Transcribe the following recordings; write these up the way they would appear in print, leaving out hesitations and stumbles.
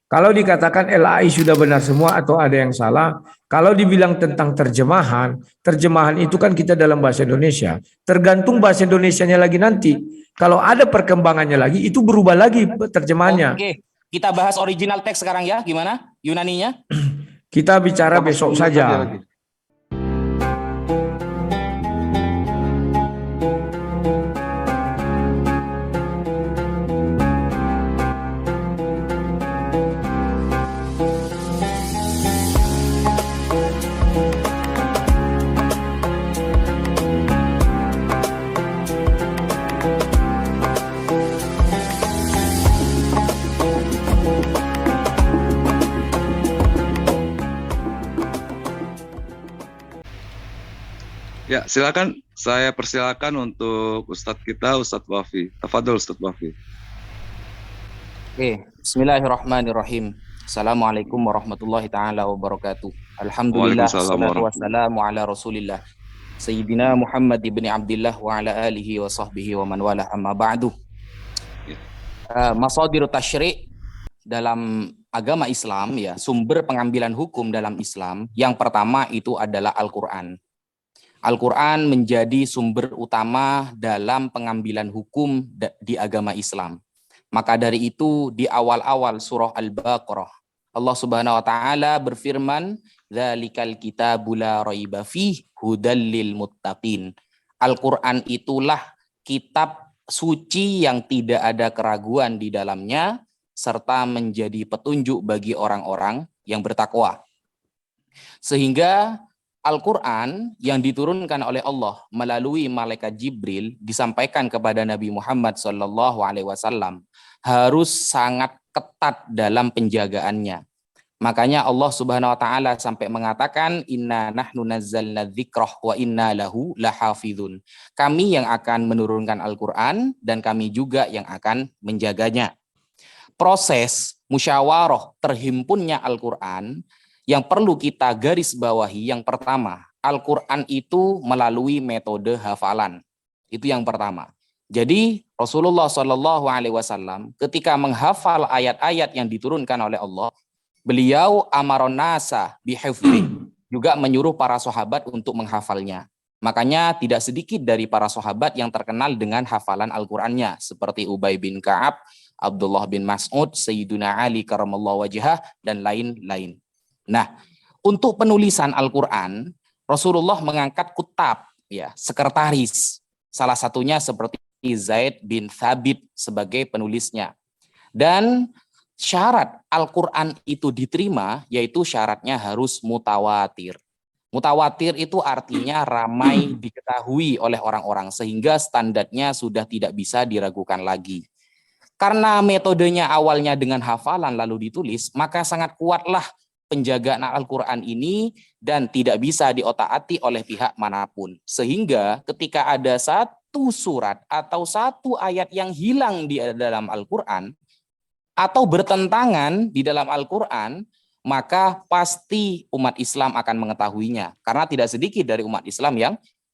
Kalau dikatakan LAI sudah benar semua atau ada yang salah, kalau dibilang tentang terjemahan, terjemahan itu kan kita dalam bahasa Indonesia. Tergantung bahasa Indonesianya lagi nanti. Kalau ada perkembangannya lagi, itu berubah lagi terjemahannya. Oke, kita bahas original teks sekarang ya. Gimana Yunaninya? Kita bicara Kita masih besok menunggu tadi saja. lagi. Ya, silakan. Saya persilakan untuk Ustadz kita, Ustadz Wafi. Tafadhol Ustadz Wafi. Oke, bismillahirrahmanirrahim. Assalamualaikum warahmatullahi taala wabarakatuh. Alhamdulillah, Waalaikumsalam salatu warahmatullahi. wassalamu ala rasulillah. Sayyidina Muhammad ibn Abdillah wa ala alihi wa sahbihi wa man wala amma ba'du. Masadir tasyri' dalam agama Islam ya, sumber pengambilan hukum dalam Islam yang pertama itu adalah Al-Qur'an. Al-Qur'an menjadi sumber utama dalam pengambilan hukum di agama Islam. Maka dari itu di awal-awal surah Al-Baqarah Allah Subhanahu wa taala berfirman, "Dzalikal kitabu la raiba fihi hudal lil muttaqin." Al-Qur'an itulah kitab suci yang tidak ada keraguan di dalamnya serta menjadi petunjuk bagi orang-orang yang bertakwa. Sehingga Al-Quran yang diturunkan oleh Allah melalui malaikat Jibril disampaikan kepada Nabi Muhammad SAW harus sangat ketat dalam penjagaannya. Makanya Allah Subhanahu wa taala sampai mengatakan inna nahnu nazzalna dzikrah wa inna lahu lahafizun. Kami yang akan menurunkan Al-Quran dan kami juga yang akan menjaganya. Proses musyawarah terhimpunnya Al-Quran yang perlu kita garis bawahi yang pertama, Al-Quran itu melalui metode hafalan. Itu yang pertama. Jadi Rasulullah SAW ketika menghafal ayat-ayat yang diturunkan oleh Allah, beliau amaron nasa bihifdhi, juga menyuruh para sahabat untuk menghafalnya. Makanya tidak sedikit dari para sahabat yang terkenal dengan hafalan Al-Qur'annya seperti Ubay bin Ka'ab, Abdullah bin Mas'ud, Sayyiduna Ali karamallahu wajhah dan lain-lain. Nah, untuk penulisan Al-Qur'an, Rasulullah mengangkat kutab, ya, sekretaris. Salah satunya seperti Zaid bin Thabit sebagai penulisnya. Dan syarat Al-Quran itu diterima, yaitu syaratnya harus mutawatir. Mutawatir itu artinya ramai diketahui oleh orang-orang, sehingga standarnya sudah tidak bisa diragukan lagi. Karena metodenya awalnya dengan hafalan lalu ditulis, maka sangat kuatlah penjagaan Al-Quran ini dan tidak bisa diotak-atik oleh pihak manapun. Sehingga ketika ada satu surat atau satu ayat yang hilang di dalam Al-Quran, atau bertentangan di dalam Al-Quran, maka pasti umat Islam akan mengetahuinya. Karena tidak sedikit dari umat Islam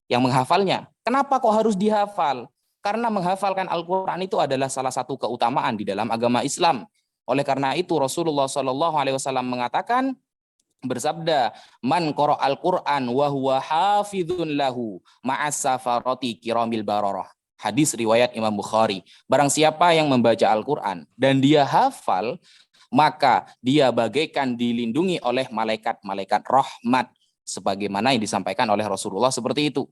yang menghafalnya. Kenapa kok harus dihafal? Karena menghafalkan Al-Quran itu adalah salah satu keutamaan di dalam agama Islam. Oleh karena itu Rasulullah SAW mengatakan, bersabda, man qara al-Qur'an wa huwa hafizun lahu ma'as safarati kiramil bararah. Hadis riwayat Imam Bukhari. Barang siapa yang membaca Al-Quran dan dia hafal, maka dia bagaikan dilindungi oleh malaikat-malaikat rahmat. Sebagaimana yang disampaikan oleh Rasulullah seperti itu.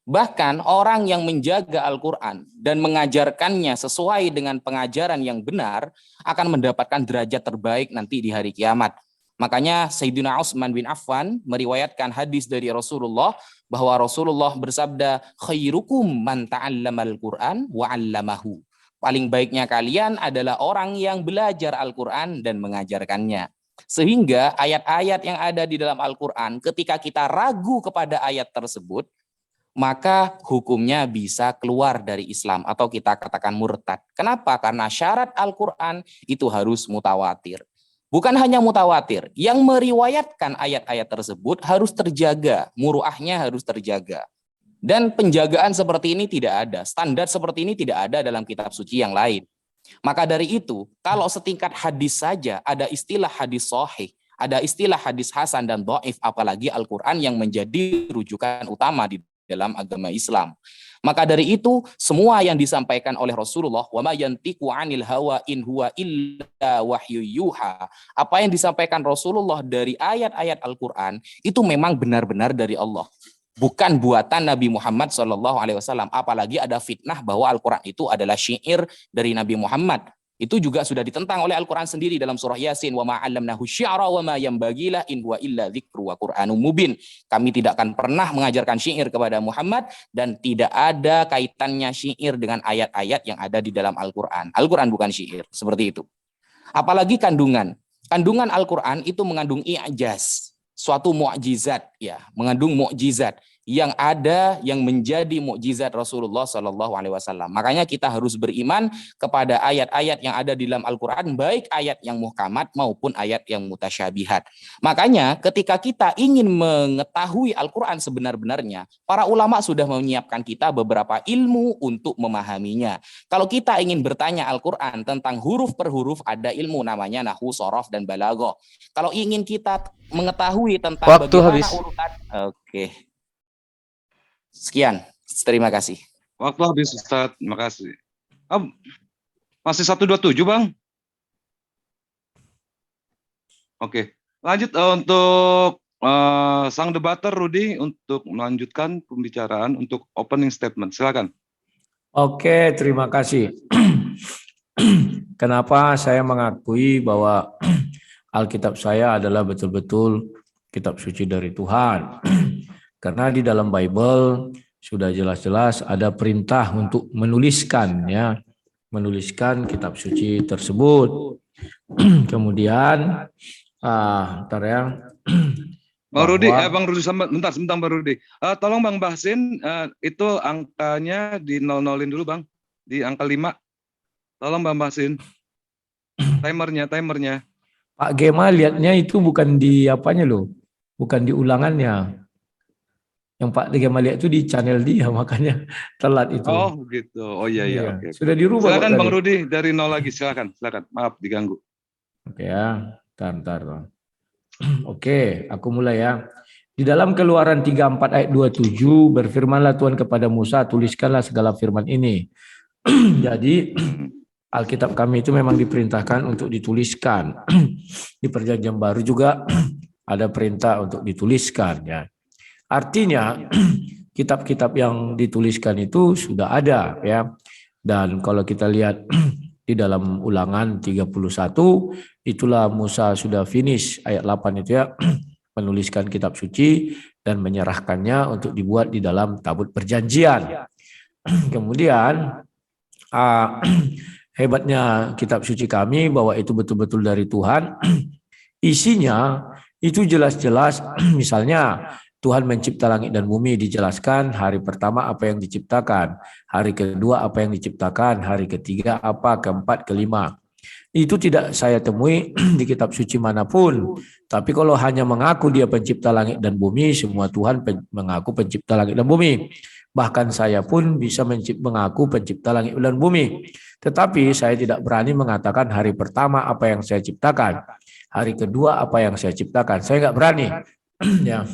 Bahkan orang yang menjaga Al-Quran dan mengajarkannya sesuai dengan pengajaran yang benar akan mendapatkan derajat terbaik nanti di hari kiamat. Makanya Sayyidina Utsman bin Affan meriwayatkan hadis dari Rasulullah bahwa Rasulullah bersabda, khairukum man ta'allamal Qur'an wa 'allamahu. Paling baiknya kalian adalah orang yang belajar Al-Qur'an dan mengajarkannya. Sehingga ayat-ayat yang ada di dalam Al-Qur'an ketika kita ragu kepada ayat tersebut, maka hukumnya bisa keluar dari Islam atau kita katakan murtad. Kenapa? Karena syarat Al-Qur'an itu harus mutawatir. Bukan hanya mutawatir, yang meriwayatkan ayat-ayat tersebut harus terjaga, muruahnya harus terjaga. Dan penjagaan seperti ini tidak ada, standar seperti ini tidak ada dalam kitab suci yang lain. Maka dari itu, kalau setingkat hadis saja ada istilah hadis sahih, ada istilah hadis hasan dan dhaif, apalagi Al-Quran yang menjadi rujukan utama di dalam agama Islam. Maka dari itu, semua yang disampaikan oleh Rasulullah, wa ma yantiqu 'anil hawa in huwa illa wahyu yuha. Apa yang disampaikan Rasulullah dari ayat-ayat Al-Quran itu memang benar-benar dari Allah. Bukan buatan Nabi Muhammad SAW. Apalagi ada fitnah bahwa Al-Quran itu adalah syair dari Nabi Muhammad. Itu juga sudah ditentang oleh Al-Quran sendiri dalam surah Yasin. Wa ma'allamnahu syi'ra wa ma yambagila in huwa illa dzikru wa Qur'anum mubin. Kami tidak akan pernah mengajarkan syair kepada Muhammad dan tidak ada kaitannya syair dengan ayat-ayat yang ada di dalam Al-Quran. Al-Quran bukan syair, seperti itu. Apalagi kandungan. Kandungan Al-Quran itu mengandung i'jaz, suatu mukjizat, ya, mengandung mukjizat yang ada yang menjadi mukjizat Rasulullah SAW. Makanya kita harus beriman kepada ayat-ayat yang ada di dalam Al-Quran, baik ayat yang muhkamat maupun ayat yang mutasyabihat. Makanya ketika kita ingin mengetahui Al-Quran sebenar-benarnya, para ulama sudah menyiapkan kita beberapa ilmu untuk memahaminya. Kalau kita ingin bertanya Al-Quran tentang huruf per huruf, ada ilmu namanya nahwu, shorof, dan balaghah. Kalau ingin kita mengetahui tentang Waktu bagaimana habis. urutan, oke. Sekian, terima kasih. Waktu habis Ustadz, terima kasih. Masih 127 Bang. Oke, lanjut untuk sang debater Rudi untuk melanjutkan pembicaraan untuk opening statement. Silakan. Oke, terima kasih. Kenapa saya mengakui bahwa Alkitab saya adalah betul-betul kitab suci dari Tuhan? Karena di dalam Bible sudah jelas-jelas ada perintah untuk menuliskan, ya, menuliskan kitab suci tersebut. Kemudian, ntar ya. Bang Rudi, bahwa- Bang Rudi, bentar, Bang Rudi. Tolong Bang Basin, itu angkanya di 00-in dulu Bang, di angka 5. Tolong Bang Basin. Timernya. Pak Gema lihatnya itu bukan di apanya loh, bukan di ulangannya. Yang Pak Gema lihat itu di channel dia, makanya telat itu. Oh gitu, oh iya, Iya, oke. sudah dirubah. Silakan Pak, Bang tadi. Rudi, dari 0 lagi, silakan. Maaf diganggu. Oke ya, ntar. Oke, aku mulai ya. Di dalam Keluaran 34 ayat 27, berfirmanlah Tuhan kepada Musa, tuliskanlah segala firman ini. Jadi Alkitab kami itu memang diperintahkan untuk dituliskan. Di Perjanjian Baru juga ada perintah untuk dituliskan, ya. Artinya kitab-kitab yang dituliskan itu sudah ada, ya. Dan kalau kita lihat di dalam Ulangan 31, itulah Musa sudah finish ayat 8 itu, ya, menuliskan kitab suci dan menyerahkannya untuk dibuat di dalam tabut perjanjian. Kemudian hebatnya kitab suci kami bahwa itu betul-betul dari Tuhan. Isinya itu jelas-jelas, misalnya Tuhan mencipta langit dan bumi, dijelaskan hari pertama apa yang diciptakan, hari kedua apa yang diciptakan, hari ketiga apa, keempat, kelima. Itu tidak saya temui di kitab suci manapun. Tapi kalau hanya mengaku dia pencipta langit dan bumi, semua Tuhan mengaku pencipta langit dan bumi. Bahkan saya pun bisa mengaku pencipta langit dan bumi. Tetapi saya tidak berani mengatakan hari pertama apa yang saya ciptakan, hari kedua apa yang saya ciptakan. Saya nggak berani. Ya.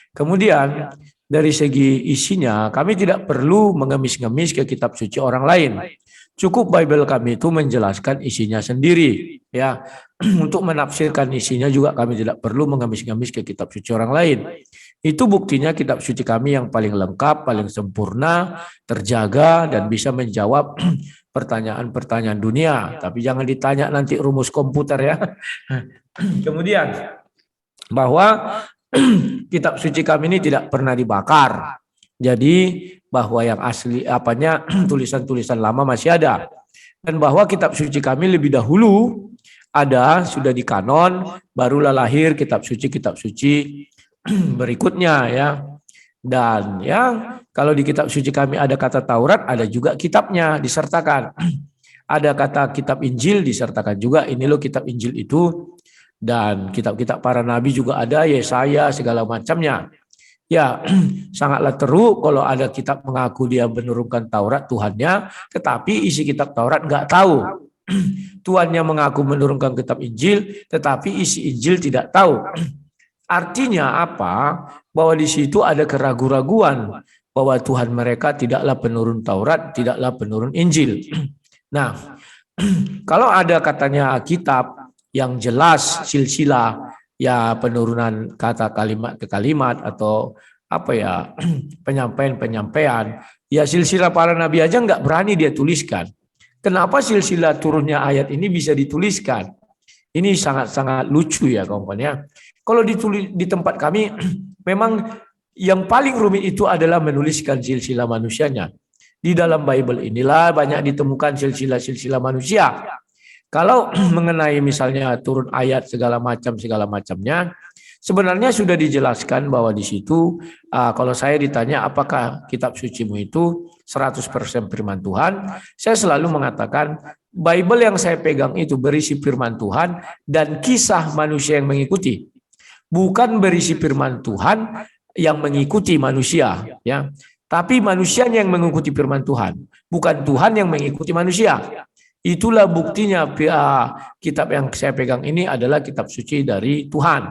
Kemudian dari segi isinya, kami tidak perlu mengemis-ngemis ke kitab suci orang lain. Cukup Bible kami itu menjelaskan isinya sendiri, ya. Untuk menafsirkan isinya juga kami tidak perlu mengemis-ngemis ke kitab suci orang lain. Itu buktinya kitab suci kami yang paling lengkap, paling sempurna, terjaga, dan bisa menjawab pertanyaan-pertanyaan dunia. Tapi jangan ditanya nanti rumus komputer, ya. Kemudian bahwa kitab suci kami ini tidak pernah dibakar. Jadi bahwa yang asli apanya tulisan-tulisan lama masih ada. Dan bahwa kitab suci kami lebih dahulu ada, sudah di kanon, barulah lahir kitab suci berikutnya, ya. Dan ya, kalau di kitab suci kami ada kata Taurat, ada juga kitabnya disertakan. Ada kata kitab Injil disertakan juga, ini loh kitab Injil itu. Dan kitab-kitab para nabi juga ada, Yesaya, segala macamnya. Ya, sangatlah teruk kalau ada kitab mengaku dia menurunkan Taurat Tuhannya, tetapi isi kitab Taurat nggak tahu. Tuhannya mengaku menurunkan kitab Injil, tetapi isi Injil tidak tahu. Artinya apa? Bahwa di situ ada keraguan-raguan bahwa Tuhan mereka tidaklah penurun Taurat, tidaklah penurun Injil. Nah, kalau ada katanya kitab yang jelas silsilah ya penurunan kata kalimat ke kalimat atau apa ya penyampaian ya silsilah para nabi aja nggak berani dia tuliskan. Kenapa silsilah turunnya ayat ini bisa dituliskan? Ini sangat-sangat lucu ya kawan-kawan ya. Kalau ditulis di tempat kami memang yang paling rumit itu adalah menuliskan silsilah manusianya. Di dalam Bible inilah banyak ditemukan silsilah-silsilah manusia. Kalau mengenai misalnya turun ayat segala macamnya, sebenarnya sudah dijelaskan bahwa di situ kalau saya ditanya apakah kitab sucimu itu 100% firman Tuhan, saya selalu mengatakan Bible yang saya pegang itu berisi firman Tuhan dan kisah manusia yang mengikuti. Bukan berisi firman Tuhan yang mengikuti manusia, ya. Tapi manusianya yang mengikuti firman Tuhan, bukan Tuhan yang mengikuti manusia. Itulah buktinya kitab yang saya pegang ini adalah kitab suci dari Tuhan.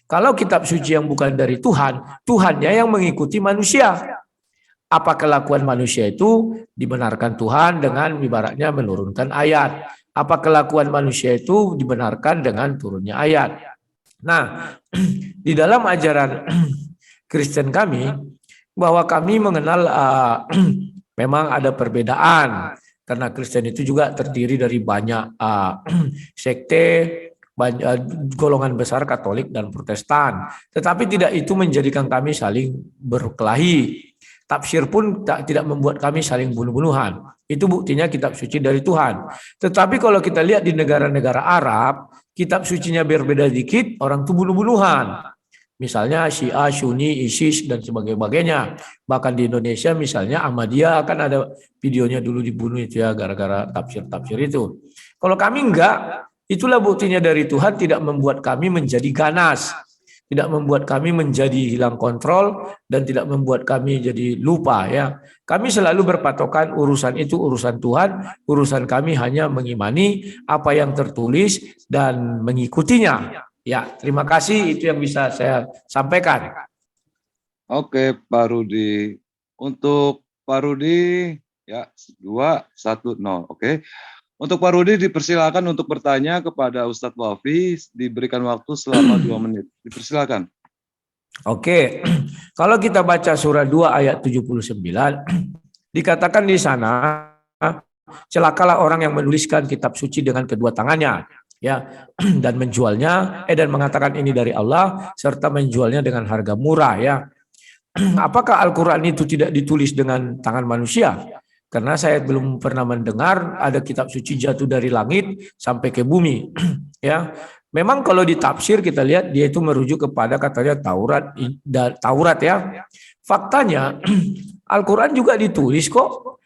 Kalau kitab suci yang bukan dari Tuhan, Tuhannya yang mengikuti manusia. Apa kelakuan manusia itu dibenarkan Tuhan dengan ibaratnya menurunkan ayat. Apa kelakuan manusia itu dibenarkan dengan turunnya ayat. Nah, di dalam ajaran Kristen kami, bahwa kami mengenal memang ada perbedaan karena Kristen itu juga terdiri dari banyak sekte, golongan besar Katolik dan Protestan. Tetapi tidak itu menjadikan kami saling berkelahi. Tafsir pun tidak membuat kami saling bunuh-bunuhan. Itu buktinya kitab suci dari Tuhan. Tetapi kalau kita lihat di negara-negara Arab, kitab sucinya berbeda dikit, orang itu bunuh-bunuhan. Misalnya Syiah, Sunni, ISIS, dan sebagainya. Bahkan di Indonesia misalnya Ahmadiyah akan ada videonya dulu dibunuh itu ya gara-gara tafsir-tafsir itu. Kalau kami enggak, itulah buktinya dari Tuhan tidak membuat kami menjadi ganas. Tidak membuat kami menjadi hilang kontrol dan tidak membuat kami jadi lupa ya. Kami selalu berpatokan urusan itu urusan Tuhan, urusan kami hanya mengimani apa yang tertulis dan mengikutinya. Ya, terima kasih itu yang bisa saya sampaikan. Oke, Pak Rudi. Untuk Pak Rudi ya 2-1-0. Oke. Untuk Pak Rudi dipersilakan untuk bertanya kepada Ustadz Wafi, diberikan waktu selama 2 menit. Dipersilakan. Oke. Kalau kita baca surah 2 ayat 79 dikatakan di sana celakalah orang yang menuliskan kitab suci dengan kedua tangannya ya dan menjualnya dan mengatakan ini dari Allah serta menjualnya dengan harga murah ya. Apakah Al-Qur'an itu tidak ditulis dengan tangan manusia? Karena saya belum pernah mendengar ada kitab suci jatuh dari langit sampai ke bumi ya. Memang kalau ditafsir kita lihat dia itu merujuk kepada katanya Taurat ya. Faktanya Al-Qur'an juga ditulis kok.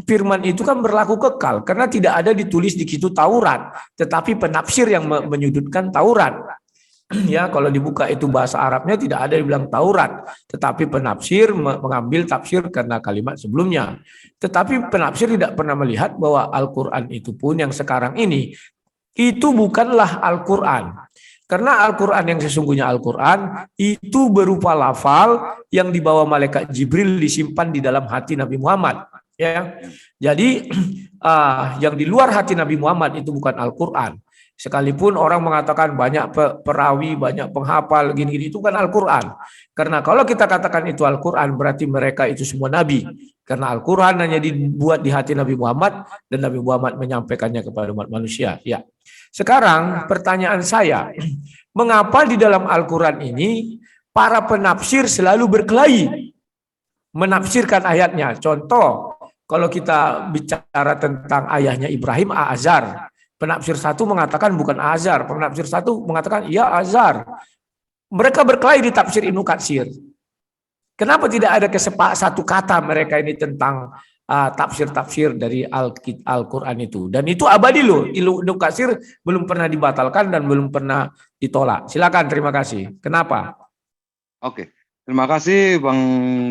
Firman itu kan berlaku kekal karena tidak ada ditulis di situ Taurat, tetapi penafsir yang menyudutkan Taurat. Ya, kalau dibuka itu bahasa Arabnya tidak ada dibilang Taurat, tetapi penafsir mengambil tafsir karena kalimat sebelumnya. Tetapi penafsir tidak pernah melihat bahwa Al-Qur'an itu pun yang sekarang ini itu bukanlah Al-Qur'an. Karena Al-Qur'an yang sesungguhnya Al-Qur'an itu berupa lafal yang dibawa malaikat Jibril disimpan di dalam hati Nabi Muhammad. Ya, jadi yang di luar hati Nabi Muhammad itu bukan Al-Qur'an. Sekalipun orang mengatakan banyak perawi, banyak penghafal, gini-gini itu kan Al-Qur'an. Karena kalau kita katakan itu Al-Qur'an berarti mereka itu semua nabi. Karena Al-Qur'an hanya dibuat di hati Nabi Muhammad dan Nabi Muhammad menyampaikannya kepada umat manusia. Ya. Sekarang pertanyaan saya, mengapa di dalam Al-Qur'an ini para penafsir selalu berkelahi menafsirkan ayatnya? Contoh, kalau kita bicara tentang ayahnya Ibrahim, Azar. Penafsir satu mengatakan bukan Azar. Penafsir satu mengatakan iya Azar. Mereka berkelahi di tafsir Ibnu Katsir. Kenapa tidak ada satu kata mereka ini tentang tafsir-tafsir dari Al-Quran itu? Dan itu abadi loh. Ibnu Katsir belum pernah dibatalkan dan belum pernah ditolak. Silakan, terima kasih. Kenapa? Oke, terima kasih Bang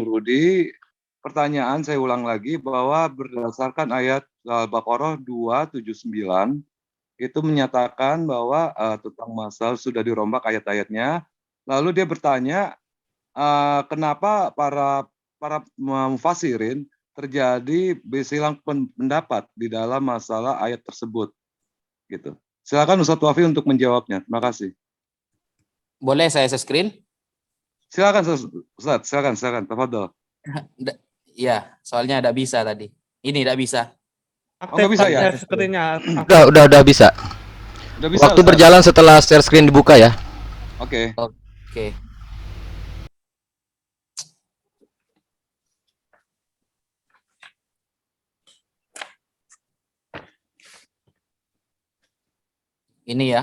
Rudi. Pertanyaan saya ulang lagi bahwa berdasarkan ayat Al-Baqarah 279 itu menyatakan bahwa tentang masal sudah dirombak ayat-ayatnya. Lalu dia bertanya, kenapa para mufasirin terjadi bersilang pendapat di dalam masalah ayat tersebut, gitu. Silakan Ustadz Wafi untuk menjawabnya. Terima kasih. Boleh saya share screen? Silakan Ustadz, silakan. Tafadhol. Ya, soalnya tidak bisa tadi. Ini tidak bisa. Oh, nggak bisa ya? Share screen-nya. Udah bisa. Udah bisa. Waktu Ustadz? berjalan setelah share screen dibuka ya. Oke. Oke. Ini ya.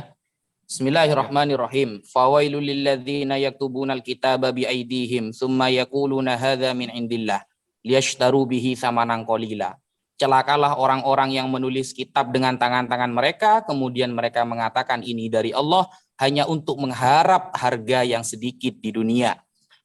Bismillahirrahmanirrahim. Fawailul lilladzina yaktubunal kitaba biaidihim tsumma yaquluna hadza min indillah liyashtaru bihi tsamanan qalila. Celakalah orang-orang yang menulis kitab dengan tangan-tangan mereka, kemudian mereka mengatakan ini dari Allah hanya untuk mengharap harga yang sedikit di dunia.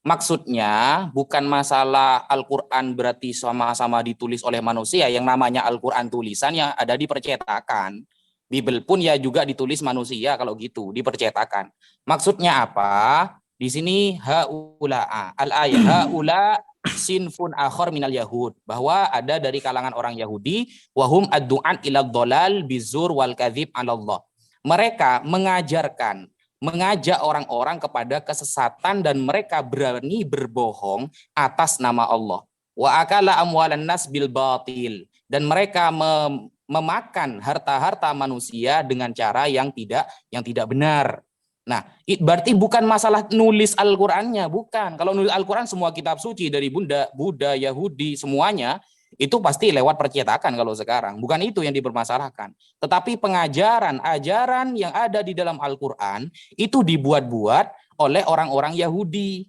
Maksudnya bukan masalah Al-Quran berarti sama-sama ditulis oleh manusia, yang namanya Al-Quran tulisan yang ada di percetakan. Bible pun ya juga ditulis manusia kalau gitu, dipercetakan. Maksudnya apa? Di sini haula al-ayat haula sinfun akhar minal yahud, bahwa ada dari kalangan orang Yahudi wahum ad-du'an ila dhalal bizur wal kadzib 'ala Allah. Mereka mengajak orang-orang kepada kesesatan dan mereka berani berbohong atas nama Allah. Wa akala amwalan nas bil batil, dan mereka memakan harta-harta manusia dengan cara yang tidak benar. Nah, berarti bukan masalah nulis Al-Qur'annya, bukan. Kalau nulis Al-Qur'an semua kitab suci dari Buddha, Yahudi, semuanya itu pasti lewat percetakan kalau sekarang. Bukan itu yang dipermasalahkan. Tetapi ajaran yang ada di dalam Al-Qur'an itu dibuat-buat oleh orang-orang Yahudi.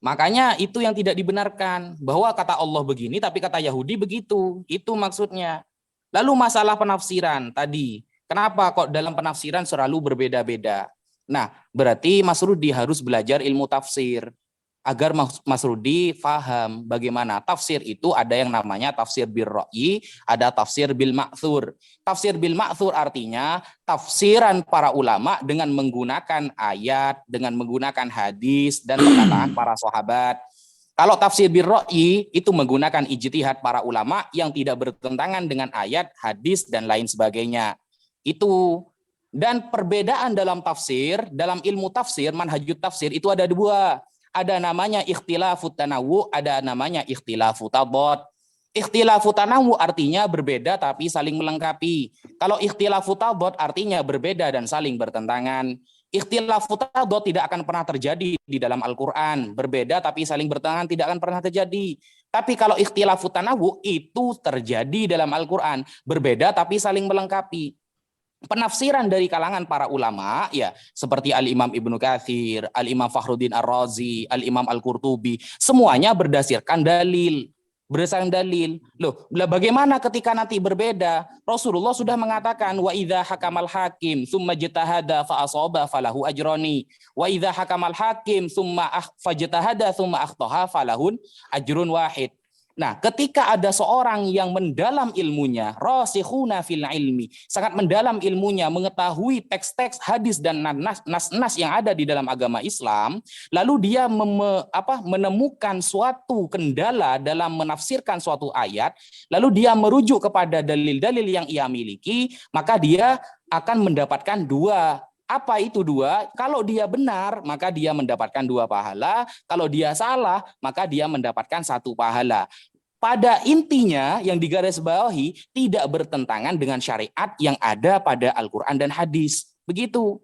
Makanya itu yang tidak dibenarkan, bahwa kata Allah begini tapi kata Yahudi begitu. Itu maksudnya. Lalu masalah penafsiran tadi, kenapa kok dalam penafsiran selalu berbeda-beda? Nah, berarti Mas Rudi harus belajar ilmu tafsir agar Mas Rudi paham bagaimana tafsir itu. Ada yang namanya tafsir bil ra'yi, ada tafsir bil ma'thur. Tafsir bil ma'thur artinya tafsiran para ulama dengan menggunakan ayat, dengan menggunakan hadis dan perkataan para sahabat. Kalau tafsir bil ra'yi itu menggunakan ijtihad para ulama yang tidak bertentangan dengan ayat, hadis dan lain sebagainya. Itu. Dan perbedaan dalam tafsir, dalam ilmu tafsir, manhajut tafsir itu ada dua. Ada namanya ikhtilafut tanawwu, ada namanya ikhtilafut tadad. Ikhtilafut tanawwu artinya berbeda tapi saling melengkapi. Kalau ikhtilafut tadad artinya berbeda dan saling bertentangan. Ikhtilafut tadad tidak akan pernah terjadi di dalam Al-Qur'an. Berbeda tapi saling bertentangan tidak akan pernah terjadi. Tapi kalau ikhtilafut tanawwu itu terjadi dalam Al-Qur'an. Berbeda tapi saling melengkapi. Penafsiran dari kalangan para ulama ya seperti Al-Imam Ibnu Katsir, Al-Imam Fakhruddin Ar-Razi, Al-Imam Al-Qurtubi, semuanya berdasarkan dalil. Loh, bagaimana ketika nanti berbeda? Rasulullah sudah mengatakan wa idza hakamal hakim tsumma jtahada fa asaba falahu ajrani wa idza hakamal hakim tsumma fajtahada tsumma akhtaha falahun ajrun wahid. Nah, ketika ada seorang yang mendalam ilmunya, rasikhuna fil ilmi, sangat mendalam ilmunya, mengetahui teks-teks hadis dan nas-nas yang ada di dalam agama Islam, lalu dia menemukan suatu kendala dalam menafsirkan suatu ayat, lalu dia merujuk kepada dalil-dalil yang ia miliki, maka dia akan mendapatkan dua. Apa itu dua? Kalau dia benar, maka dia mendapatkan 2 pahala. Kalau dia salah, maka dia mendapatkan 1 pahala. Pada intinya, yang digarisbawahi tidak bertentangan dengan syariat yang ada pada Al-Quran dan hadis. Begitu.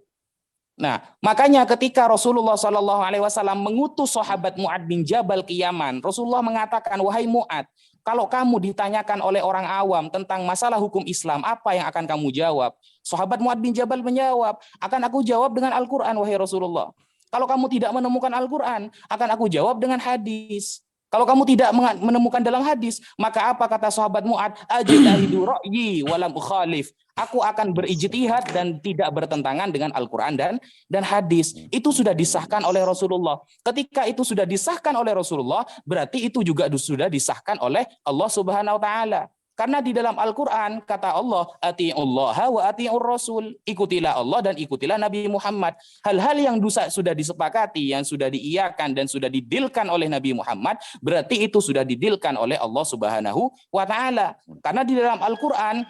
Nah, makanya ketika Rasulullah SAW mengutus sahabat Mu'ad bin Jabal ke Yaman, Rasulullah mengatakan, wahai Mu'ad, kalau kamu ditanyakan oleh orang awam tentang masalah hukum Islam, apa yang akan kamu jawab? Sahabat Mu'ad bin Jabal menjawab, akan aku jawab dengan Al-Quran, wahai Rasulullah. Kalau kamu tidak menemukan Al-Quran, akan aku jawab dengan hadis. Kalau kamu tidak menemukan dalam hadis, maka apa kata sahabat Mu'ad? Ajtahidu ra'yi walam ukhalif. Aku akan berijtihad dan tidak bertentangan dengan Al-Quran dan hadis. Itu sudah disahkan oleh Rasulullah. Ketika itu sudah disahkan oleh Rasulullah, berarti itu juga sudah disahkan oleh Allah Subhanahu wa taala. Karena di dalam Al-Quran kata Allah, ati'ullaha wa ati'ur rasul. Ikutilah Allah dan ikutilah Nabi Muhammad. Hal-hal yang sudah disepakati, yang sudah diiyakan dan sudah didilkan oleh Nabi Muhammad, berarti itu sudah didilkan oleh Allah Subhanahu wa Ta'ala. Karena di dalam Al-Quran,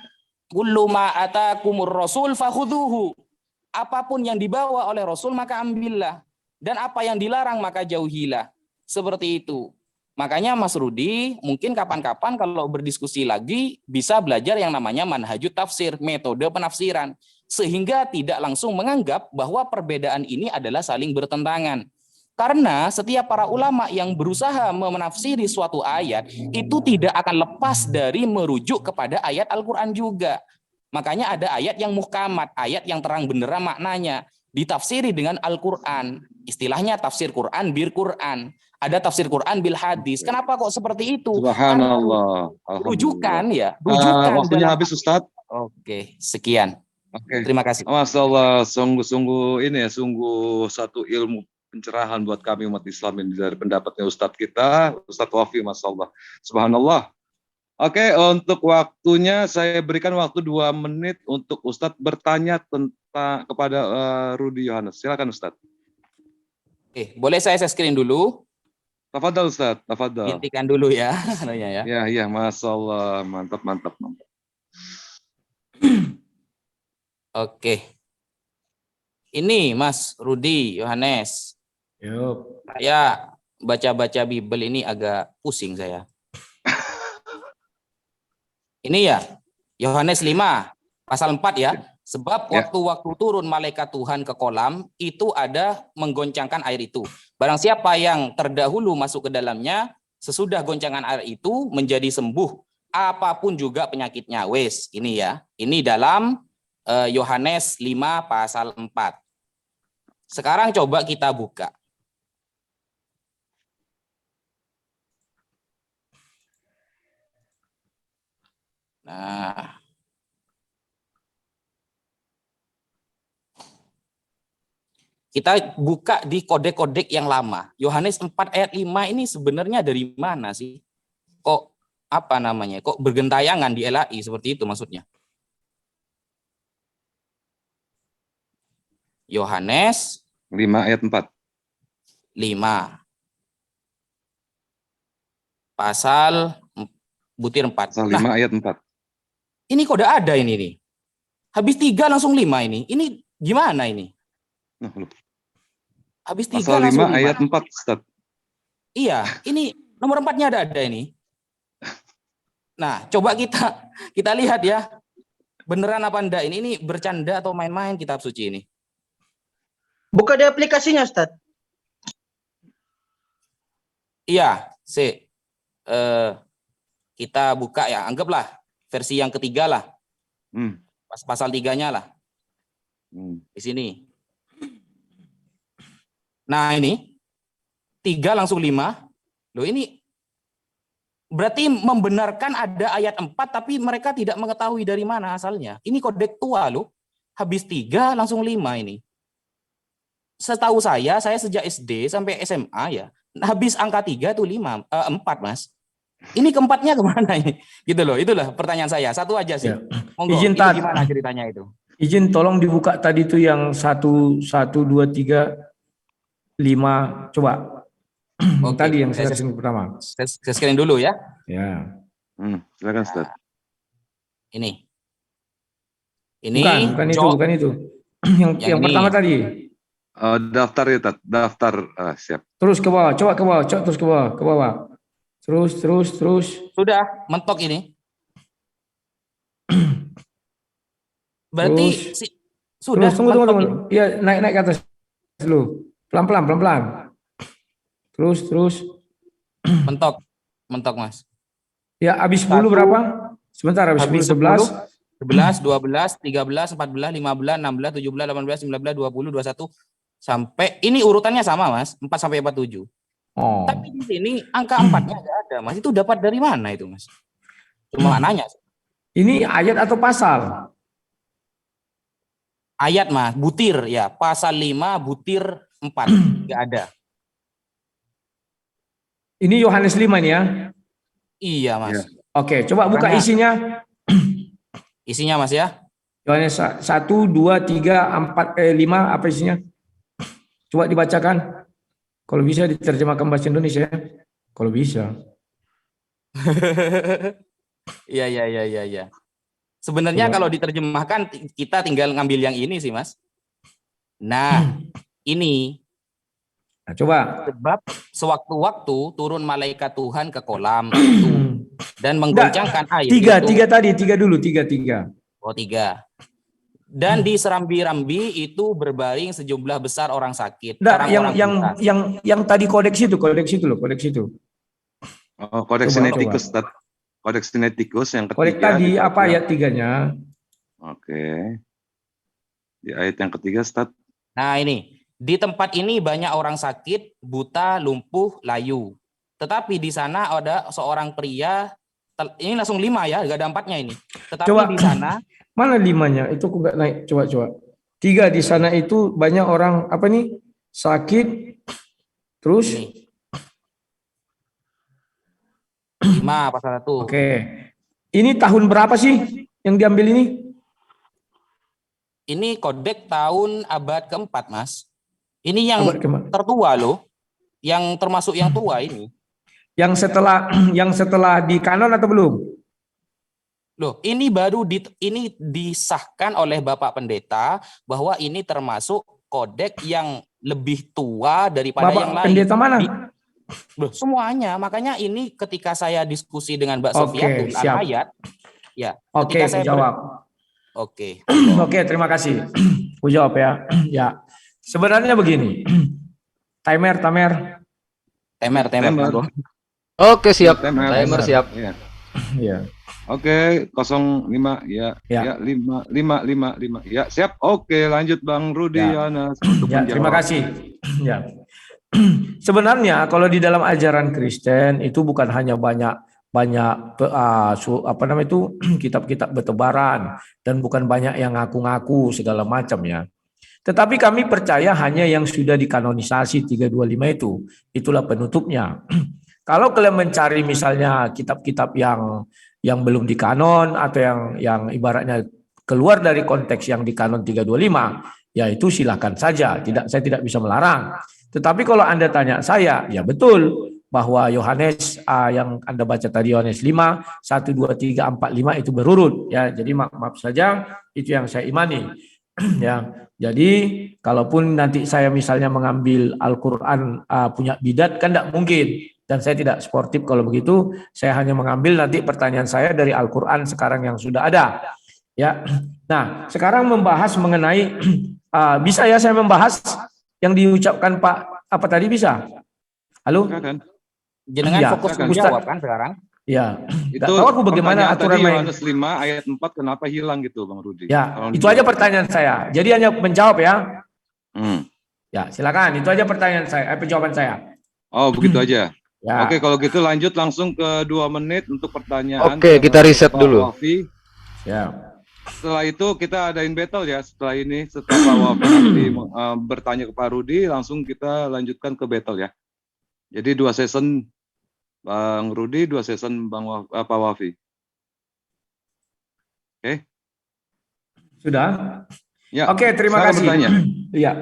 kullu ma atakumur rasul fakhudhuhu. Apapun yang dibawa oleh Rasul maka ambillah. Dan apa yang dilarang maka jauhilah. Seperti itu. Makanya Mas Rudi, mungkin kapan-kapan kalau berdiskusi lagi bisa belajar yang namanya manhajut tafsir, metode penafsiran. Sehingga tidak langsung menganggap bahwa perbedaan ini adalah saling bertentangan. Karena setiap para ulama yang berusaha menafsiri suatu ayat, itu tidak akan lepas dari merujuk kepada ayat Al-Quran juga. Makanya ada ayat yang muhkamat, ayat yang terang benderang maknanya. Ditafsiri dengan Al-Quran. Istilahnya tafsir Quran bil Quran. Ada tafsir Quran bil hadis. Kenapa kok seperti itu? Subhanallah. Rujukan ya. Rujukan Waktunya dalam... habis Ustadz. Oke, sekian. Oke. Terima kasih. Masya Allah, sungguh-sungguh ini ya, sungguh satu ilmu pencerahan buat kami umat Islam ini dari pendapatnya Ustadz kita, Ustadz Wafi, Masya Allah. Subhanallah. Oke, untuk waktunya saya berikan waktu 2 menit untuk Ustadz bertanya tentang kepada Rudi Yohanes. Silakan Ustadz. Oke, boleh saya screen dulu? Tafadhal Ustadz, tafadhal. Hentikan dulu ya. Ya. Ya, Masya Allah, mantap. Oke. Ini Mas Rudi Yohanes. Yup. Saya baca-baca Bible ini agak pusing saya. Ini ya, Yohanes 5, pasal 4 ya. Sebab Ya. waktu-waktu turun malaikat Tuhan ke kolam, itu ada menggoncangkan air itu. Barang siapa yang terdahulu masuk ke dalamnya, sesudah goncangan air itu menjadi sembuh. Apapun juga penyakitnya. Wes, ini ya. Ini dalam Yohanes 5 pasal 4. Sekarang coba kita buka. Nah, kita buka di kodek-kodek yang lama. Yohanes 4 ayat 5 ini sebenarnya dari mana sih? Kok apa namanya? Kok bergentayangan di LAI seperti itu maksudnya? Yohanes 5 ayat 4. 5. Pasal butir 4. Pasal Nah, 5 ayat 4. ini kok udah ada ini nih. Habis 3 langsung 5 ini. Ini gimana ini? Nah, loh. Habis 3 Pasal langsung 5 5. ayat 4, Ustaz. Iya, ini nomor 4-nya ada ini. Nah, coba kita lihat ya. Beneran apa enggak ini? Ini bercanda atau main-main kitab suci ini? Buka di aplikasinya, Ustaz. Iya, kita buka ya. Anggaplah versi yang ketiga lah. Pasal 3-nya lah. Di sini. Nah ini 3 langsung 5. Loh ini berarti membenarkan ada ayat 4 tapi mereka tidak mengetahui dari mana asalnya. Ini kodek tua loh. Habis 3 langsung 5 ini. Setahu saya sejak SD sampai SMA ya. Habis angka 3 itu 4 Mas. Ini keempatnya kemana ini? Gitu loh, itulah pertanyaan saya. Satu aja sih. Ya. Monggo, Izin ini gimana ceritanya itu? Izin tolong dibuka tadi itu yang 1, 2, 3, 5. Coba. Oke, Tadi yang saya pertama. Saya screen dulu ya. Ya. Silakan Ustaz. Ini Bukan itu. yang ini. pertama tadi. Daftar ya, Tat. Daftar. Siap. Terus ke bawah, coba ke bawah, terus ke bawah. Terus. Sudah mentok ini. Berarti sudah. Tunggu. Iya, naik ke atas dulu. Pelan-pelan. Terus. Mentok, Mas. Ya, habis 10 berapa? Sebentar, habis 10, 11. 11, 12, 13, 14, 15, 16, 17, 18, 19, 20, 21 sampai ini urutannya sama, Mas. 4 sampai 47. Oh. Tapi di sini angka 4-nya enggak ada, Mas. Itu dapat dari mana itu, Mas? Cuma nanya. Ini ayat atau pasal? Ayat, Mas. Butir ya. Pasal 5 butir 4. Enggak ada. Ini Yohanes 5 ini ya? Iya, Mas. Ya. Oke, coba buka Makanya- isinya. Isinya Mas ya. Yohanes 1, 2, 3, 4, 5 apa isinya? Coba dibacakan. Kalau bisa diterjemahkan bahasa Indonesia ya. Kalau bisa. Iya, iya, iya, iya, iya. Sebenarnya Coba. kalau diterjemahkan kita tinggal ngambil yang ini sih, Mas. Nah, ini Nah, coba. sebab sewaktu-waktu turun malaikat Tuhan ke kolam itu dan menggoncangkan air Tiga itu. tadi, tiga. Oh, 3. Dan di serambi-rambi itu berbaring sejumlah besar orang sakit, Enggak, orang-orang buta. yang tadi kodeks itu loh, kodeks itu. Oh, kodeks Coba, sinetikus, Ustaz. Kodeks sinetikus yang Kodeks ketiga. tadi dibaca. apa ayat 3-nya? Oke. Di ayat yang ketiga, Ustaz. Nah, ini. Di tempat ini banyak orang sakit, buta, lumpuh, layu. Tetapi di sana ada seorang pria, ini langsung 5 ya, gak ada 4-nya ini. Tetapi Coba. di sana, Mana 5-nya? Itu aku nggak naik. Coba. 3 di sana itu banyak orang apa nih? Sakit. Terus ini. 5 pasal 1. oke. Ini tahun berapa sih yang diambil ini? Ini kodek tahun abad keempat, Mas. Ini yang Abad keempat. tertua loh. Yang termasuk yang tua ini. Yang setelah di kanon atau belum? Loh, ini baru ini disahkan oleh Bapak Pendeta bahwa ini termasuk kodek yang lebih tua daripada Bapak yang lain. pendeta mana? Loh, semuanya. Makanya ini ketika saya diskusi dengan Mbak Oke, Sofiatul siap. Al-Hayat, ya, Oke, ketika aku saya jawab. Oke. Oke, terima kasih. Aku jawab ya. Ya. Sebenarnya begini. Timer. Temer. monggo. Oke, siap. Timer. Timer siap. Iya. Ya. Oke, 05 ya. Ya. Ya, 5. Ya, siap. Oke, lanjut Bang Rudi Ya. Yohanes untuk Ya, terima menjawab. kasih. Ya. Sebenarnya kalau di dalam ajaran Kristen itu bukan hanya banyak apa namanya itu kitab-kitab bertebaran dan bukan banyak yang ngaku-ngaku segala macam ya. Tetapi kami percaya hanya yang sudah dikanonisasi 325 itu. Itulah penutupnya. Kalau kalian mencari misalnya kitab-kitab yang belum dikanon atau yang ibaratnya keluar dari konteks yang dikanon 325, ya itu silakan saja. Saya tidak bisa melarang. Tetapi kalau Anda tanya saya, ya betul bahwa Yohanes yang Anda baca tadi Yohanes 5, 1, 2, 3, 4, 5 itu berurut ya. Jadi maaf saja itu yang saya imani. Ya. Jadi kalaupun nanti saya misalnya mengambil Al-Qur'an punya bidat kan tidak mungkin dan saya tidak sportif kalau begitu. Saya hanya mengambil nanti pertanyaan saya dari Al-Qur'an sekarang yang sudah ada. Ya. Nah, sekarang membahas mengenai bisa ya saya membahas yang diucapkan Pak apa tadi bisa? Halo? Silakan. Jenengan Ya, fokus silakan. menjawab kan sekarang? Ya. Itu Nggak tahu aku bagaimana pertanyaan aturan tadi main. Yohanes 5 ayat 4 kenapa hilang gitu Bang Rudi? Ya, Tolong itu aja dijawab. pertanyaan saya. Jadi hanya menjawab ya. Hmm. Ya, silakan. Itu aja pertanyaan saya, jawaban saya. Oh, begitu aja. Ya. Oke, kalau gitu lanjut langsung ke 2 menit untuk pertanyaan. Oke, kita riset Pak dulu. Wafi. Ya. Setelah itu kita adain battle ya. Setelah ini, setelah Pak Wafi nanti bertanya ke Pak Rudi, langsung kita lanjutkan ke battle ya. Jadi 2 session Bang Rudi, 2 session Pak Wafi. Oke. Sudah? Ya. Oke, terima silakan kasih. bertanya. Iya.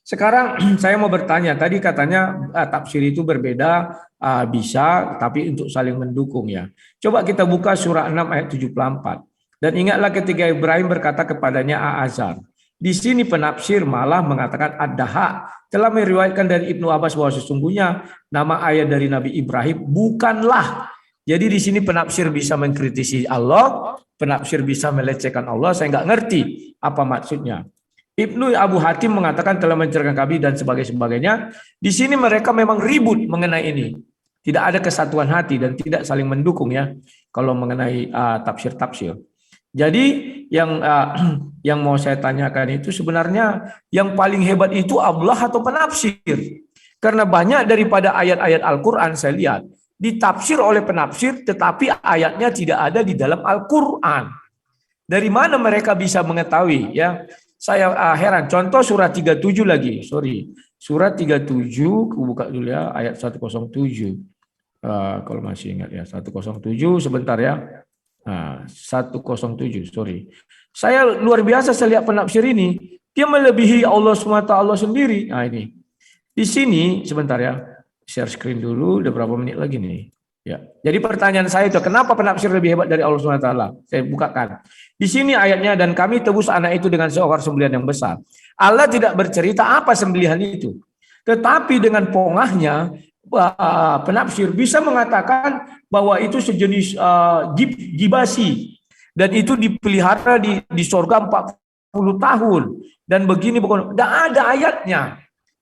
Sekarang saya mau bertanya. Tadi katanya tafsir itu berbeda, bisa, tapi untuk saling mendukung ya. Coba kita buka surah 6 ayat 74. Dan ingatlah ketika Ibrahim berkata kepadanya Azar. Di sini penafsir malah mengatakan Ad-Daha telah meriwayatkan dari Ibnu Abbas bahwa sesungguhnya nama ayah dari Nabi Ibrahim bukanlah. Jadi di sini penafsir bisa mengkritisi Allah, penafsir bisa melecehkan Allah. Saya nggak ngerti apa maksudnya. Ibnu Abu Hatim mengatakan telah mencerahkan kami dan sebagainya. Di sini mereka memang ribut mengenai ini. Tidak ada kesatuan hati dan tidak saling mendukung ya kalau mengenai tafsir-tafsir. Jadi yang mau saya tanyakan itu sebenarnya yang paling hebat itu Allah atau penafsir? Karena banyak daripada ayat-ayat Al-Qur'an saya lihat ditafsir oleh penafsir tetapi ayatnya tidak ada di dalam Al-Qur'an. Dari mana mereka bisa mengetahui ya? Saya heran. Contoh surat 37 lagi. Surat 37 aku buka dulu ya ayat 107. Kalau masih ingat ya, 107 sebentar ya. Nah, 107, sorry. Saya luar biasa saya lihat penafsir ini. Dia melebihi Allah SWT Allah sendiri. Nah ini. Di sini, sebentar ya. Share screen dulu, udah berapa menit lagi nih. Ya. Jadi pertanyaan saya itu, kenapa penafsir lebih hebat dari Allah SWT? Saya bukakan. Di sini ayatnya, dan kami tebus anak itu dengan seekor sembelihan yang besar. Allah tidak bercerita apa sembelihan itu. Tetapi dengan pongahnya, penafsir bisa mengatakan bahwa itu sejenis gibasi. Dan itu dipelihara di surga 40 tahun. Dan begini, tidak ada ayatnya.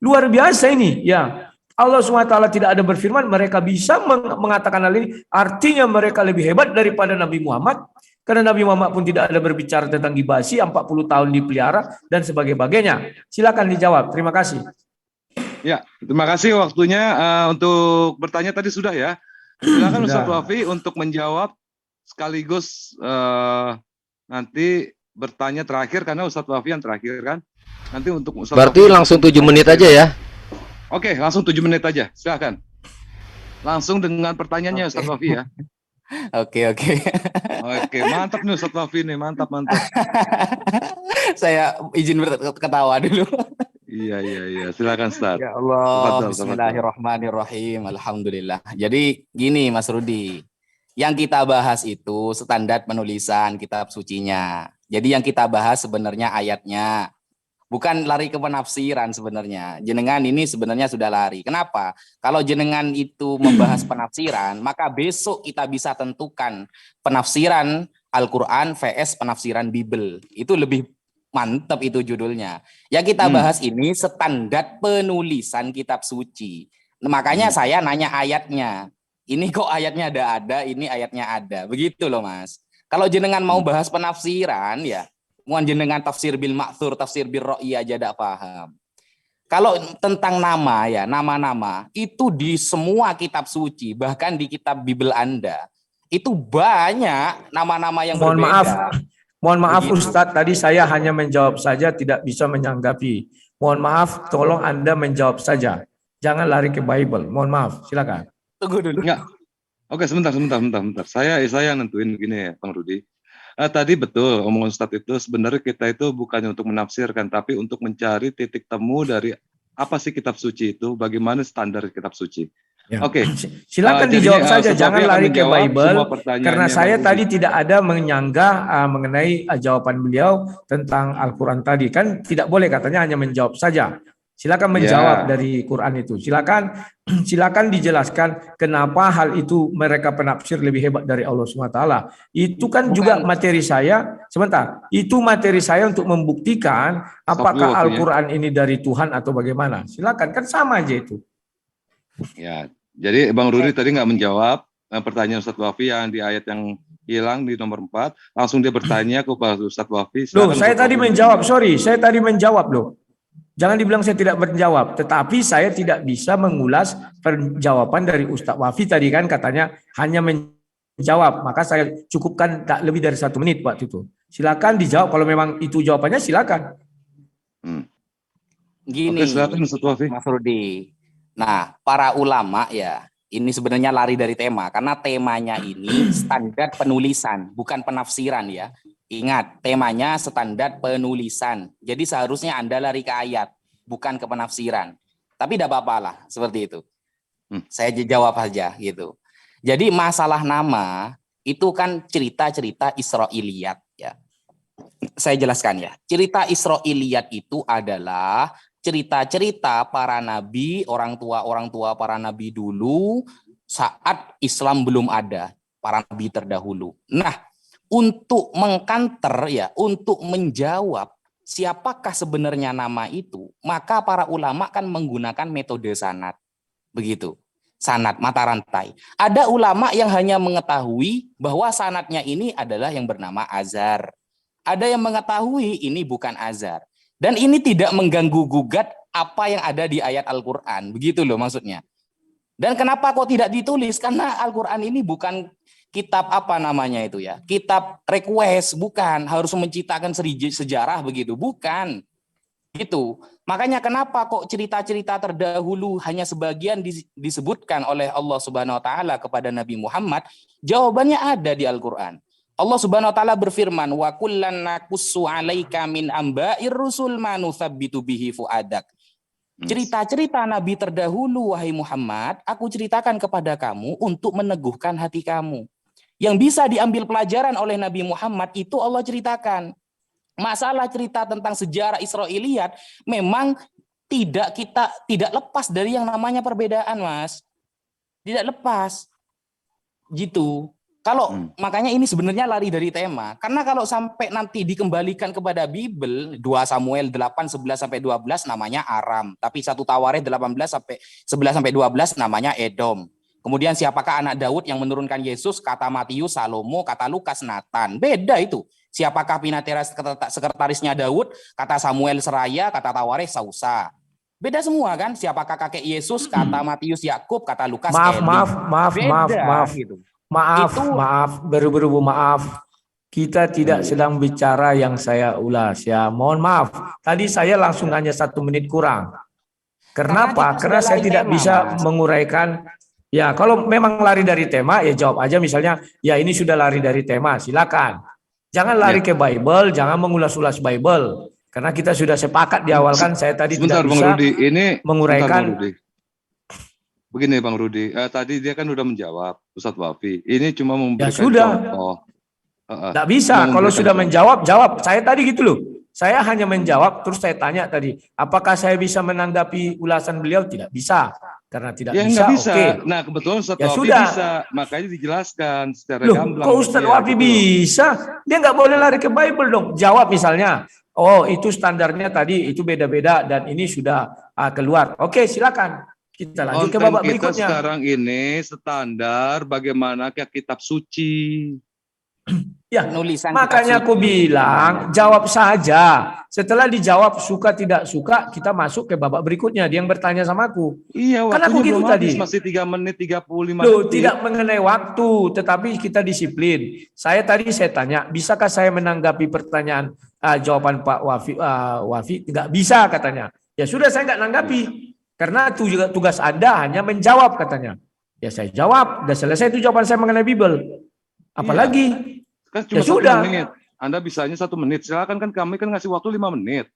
Luar biasa ini. Ya, Allah SWT tidak ada berfirman, mereka bisa mengatakan hal ini. Artinya mereka lebih hebat daripada Nabi Muhammad. Karena Nabi Muhammad pun tidak ada berbicara tentang gibasi, 40 tahun dipelihara, dan sebagainya. Silakan dijawab. Terima kasih. Ya, terima kasih waktunya untuk bertanya tadi sudah ya. Silakan Ustadz Wafi untuk menjawab sekaligus nanti bertanya terakhir karena Ustadz Wafi yang terakhir kan. Nanti untuk Ustadz Berarti Wafi langsung 7 menit aja ya. Oke, langsung 7 menit aja. Silakan. Langsung dengan pertanyaannya Ustadz Wafi ya. Oke. Oke, mantap nih Ustadz Wafi nih, mantap. Saya izin berketawa dulu. Iya. Silakan Ustaz. Ya Allah, Tafadhal. bismillahirrahmanirrahim. Alhamdulillah. Jadi gini Mas Rudi, yang kita bahas itu standar penulisan kitab sucinya. Jadi yang kita bahas sebenarnya ayatnya. Bukan lari ke penafsiran sebenarnya. Jenengan ini sebenarnya sudah lari. Kenapa? Kalau jenengan itu membahas penafsiran, maka besok kita bisa tentukan penafsiran Al-Quran vs penafsiran Bible. Itu lebih mantap itu judulnya. Yang kita bahas ini standar penulisan kitab suci. Makanya saya nanya ayatnya. Ini kok ayatnya ada, ini ayatnya ada. Begitu loh Mas. Kalau jenengan mau bahas penafsiran ya, mohon jenengan tafsir bil ma'thur, tafsir bil ra'i aja tidak paham. Kalau tentang nama ya, nama-nama itu di semua kitab suci, bahkan di kitab Bible Anda, itu banyak nama-nama yang berbeda. Mohon maaf Ustadz, tadi saya hanya menjawab saja, tidak bisa menanggapi. Mohon maaf, tolong Anda menjawab saja. Jangan lari ke Bible. Mohon maaf, silakan. Tunggu dulu. Enggak. Oke, sebentar. Saya yang nentuin begini ya, Bang Rudi. Tadi betul omongan Ustadz itu sebenarnya kita itu bukannya untuk menafsirkan, tapi untuk mencari titik temu dari apa sih kitab suci itu, bagaimana standar kitab suci. Ya. Oke, silakan dijawab saja, jangan lari ke Bible, karena saya Bang tadi tidak ada menyanggah mengenai jawaban beliau tentang Al-Quran tadi. Kan tidak boleh katanya hanya menjawab saja. Silakan menjawab dari Quran itu. Silakan dijelaskan kenapa hal itu mereka penafsir lebih hebat dari Allah SWT. Itu kan juga materi saya. Sebentar, itu materi saya untuk membuktikan apakah Al-Quran ini dari Tuhan atau bagaimana. Silakan, kan sama aja itu. Ya, jadi Bang Rudi tadi nggak menjawab pertanyaan Ustadz Wafi yang di ayat yang hilang di nomor 4. Langsung dia bertanya kepada Ustadz Wafi. Loh, saya tadi menjawab, sorry, saya tadi menjawab loh. Jangan dibilang saya tidak menjawab, tetapi saya tidak bisa mengulas jawaban dari Ustadz Wafi tadi kan katanya hanya menjawab, maka saya cukupkan tak lebih dari 1 menit waktu itu. Silakan dijawab kalau memang itu jawabannya, silakan. Gini, oke, silakan Ustadz Wafi. Mas Rudi. Nah, para ulama ya, ini sebenarnya lari dari tema karena temanya ini standar penulisan, bukan penafsiran ya. Ingat, temanya standar penulisan. Jadi seharusnya Anda lari ke ayat, bukan ke penafsiran. Tapi tidak apa-apa lah, seperti itu. Saya jawab aja gitu. Jadi masalah nama itu kan cerita-cerita Israiliyat ya. Saya jelaskan ya. Cerita Israiliyat itu adalah cerita-cerita para nabi, orang tua para nabi dulu saat Islam belum ada, para nabi terdahulu. Nah, untuk mengkanter ya, untuk menjawab siapakah sebenarnya nama itu, maka para ulama kan menggunakan metode sanad. Begitu. Sanad, mata rantai. Ada ulama yang hanya mengetahui bahwa sanadnya ini adalah yang bernama Azar. Ada yang mengetahui ini bukan Azar. Dan ini tidak mengganggu gugat apa yang ada di ayat Al-Quran. Begitu loh maksudnya. Dan kenapa kok tidak ditulis? Karena Al-Quran ini bukan kitab apa namanya itu ya, kitab request, bukan harus menciptakan sejarah begitu, bukan. Gitu. Makanya kenapa kok cerita-cerita terdahulu hanya sebagian disebutkan oleh Allah Subhanahu wa taala kepada Nabi Muhammad? Jawabannya ada di Al-Qur'an. Allah Subhanahu wa taala berfirman, "Wa kullan naqussu 'alaika min amba'ir rusul ma nuthabbitu bihi fuadak." Cerita-cerita nabi terdahulu wahai Muhammad, aku ceritakan kepada kamu untuk meneguhkan hati kamu. Yang bisa diambil pelajaran oleh Nabi Muhammad itu Allah ceritakan. Masalah cerita tentang sejarah Israiliyat memang tidak lepas dari yang namanya perbedaan, Mas. Tidak lepas. Gitu. Kalau makanya ini sebenarnya lari dari tema. Karena kalau sampai nanti dikembalikan kepada Bible 2 Samuel 8 11 sampai 12 namanya Aram, tapi 1 Tawarikh 18 sampai 11 sampai 12 namanya Edom. Kemudian siapakah anak Daud yang menurunkan Yesus? Kata Matius Salomo, kata Lukas Nathan. Beda itu. Siapakah Pinatera sekretarisnya Daud? Kata Samuel Seraya, kata Tawarikh Sausa. Beda semua kan? Siapakah kakek Yesus? Kata Matius Yakub, kata Lukas Eli. Maaf. Gitu. Maaf, buru-buru maaf. Kita tidak sedang bicara yang saya ulas ya. Mohon maaf. Tadi saya langsung hanya 1 menit kurang. Kenapa? Karena saya tidak bisa menguraikan. Ya, kalau memang lari dari tema, ya jawab aja misalnya, ya ini sudah lari dari tema, silakan. Jangan lari ke Bible, jangan mengulas-ulas Bible. Karena kita sudah sepakat di awal kan, saya tadi tidak bisa menguraikan. Begini Bang Rudi, tadi dia kan sudah menjawab, Ustadz Wafi. Ini cuma memberikan contoh. Tidak bisa, kalau sudah menjawab, jawab. Saya tadi gitu loh. Saya hanya menjawab, terus saya tanya tadi, apakah saya bisa menanggapi ulasan beliau? Tidak bisa. Karena tidak bisa. Oke. Nah, kebetulan Ustadz Wafi bisa, makanya dijelaskan secara gamblang. Kok Ustadz Wafi bisa? Dia nggak boleh lari ke Bible dong. Jawab misalnya, oh itu standarnya tadi, itu beda-beda, dan ini sudah keluar. Oke, silakan. Kita lanjut ke babak berikutnya. Sekarang ini standar bagaimana ke kitab suci. Ya, makanya aku bilang jawab saja. Setelah dijawab suka tidak suka, kita masuk ke babak berikutnya. Dia yang bertanya sama aku. Iya, kan aku gitu tadi. Masih 3 menit 35 Loh, detik. tidak mengenai waktu, tetapi kita disiplin. Saya tanya, bisakah saya menanggapi pertanyaan jawaban Pak Wafi? Tidak bisa katanya. Ya sudah, saya nggak nanggapi. Karena itu juga tugas Anda hanya menjawab katanya. Ya saya jawab, udah selesai itu jawaban saya mengenai Bible. Apalagi? Kan cuma ya sudah. 1 menit. Anda bisanya 1 menit. Silakan, kan kami kan ngasih waktu 5 menit.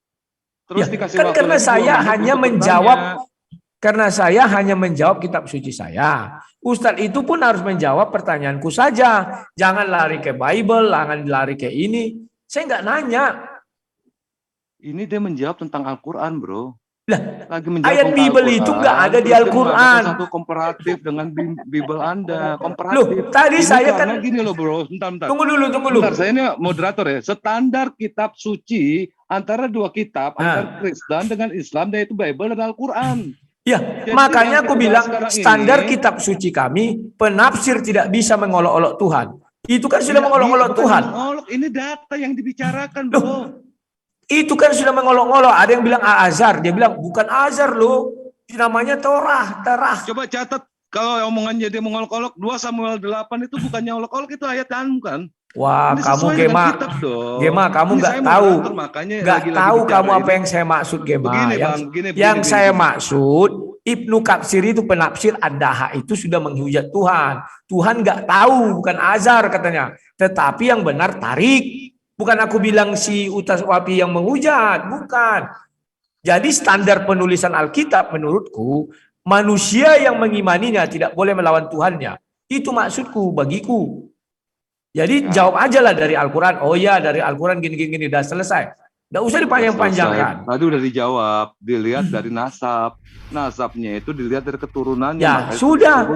Terus dikasih kan waktu karena lagi saya 2 menit hanya untuk menjawab. bertanya. Karena saya hanya menjawab kitab suci saya. Ustadz itu pun harus menjawab pertanyaanku saja. Jangan lari ke Bible, jangan lari ke ini. Saya nggak nanya. Ini dia menjawab tentang Al-Quran, bro. Lah, lagi menjawab ayat Bible itu nggak ada di Al-Quran. Satu komparatif dengan Bible Anda. Komparatif. Loh, tadi ini saya karena kan gini loh, bro. Bentar. Tunggu dulu. Bentar, saya ini moderator ya. Standar kitab suci antara 2 kitab, antara Kristen dengan Islam, yaitu Bible dan Al-Quran. Ya, jadi makanya aku bilang standar ini, kitab suci kami, penafsir tidak bisa mengolok-olok Tuhan. Itu kan sudah mengolok-olok Tuhan. Ini data yang dibicarakan, bro. Loh, itu kan sudah mengolok-olok. Ada yang bilang Azhar, dia bilang bukan Azhar loh. Namanya Torah. Coba catat kalau omongannya dia mengolok-olok 2 Samuel 8 itu bukannya olok-olok, itu ayat kan? Wah, ini kamu Gema, kamu nggak tahu. Nggak tahu kamu apa yang saya maksud, Gema. Yang saya maksud, Ibnu Katsir itu penafsir Ad-Daha itu sudah menghujat Tuhan. Tuhan nggak tahu, bukan Azhar katanya. Tetapi yang benar tarik. Bukan aku bilang si Ustadz Wafi yang menghujat, bukan. Jadi standar penulisan Alkitab menurutku, manusia yang mengimaninya tidak boleh melawan Tuhannya. Itu maksudku, bagiku. Jadi jawab aja lah dari Al-Quran. Oh ya, dari Al-Quran gini, udah selesai. Nggak usah dipanjang-panjangkan. Tadi udah dijawab, dilihat dari nasab. Nasabnya itu dilihat dari keturunannya. Ya, sudah.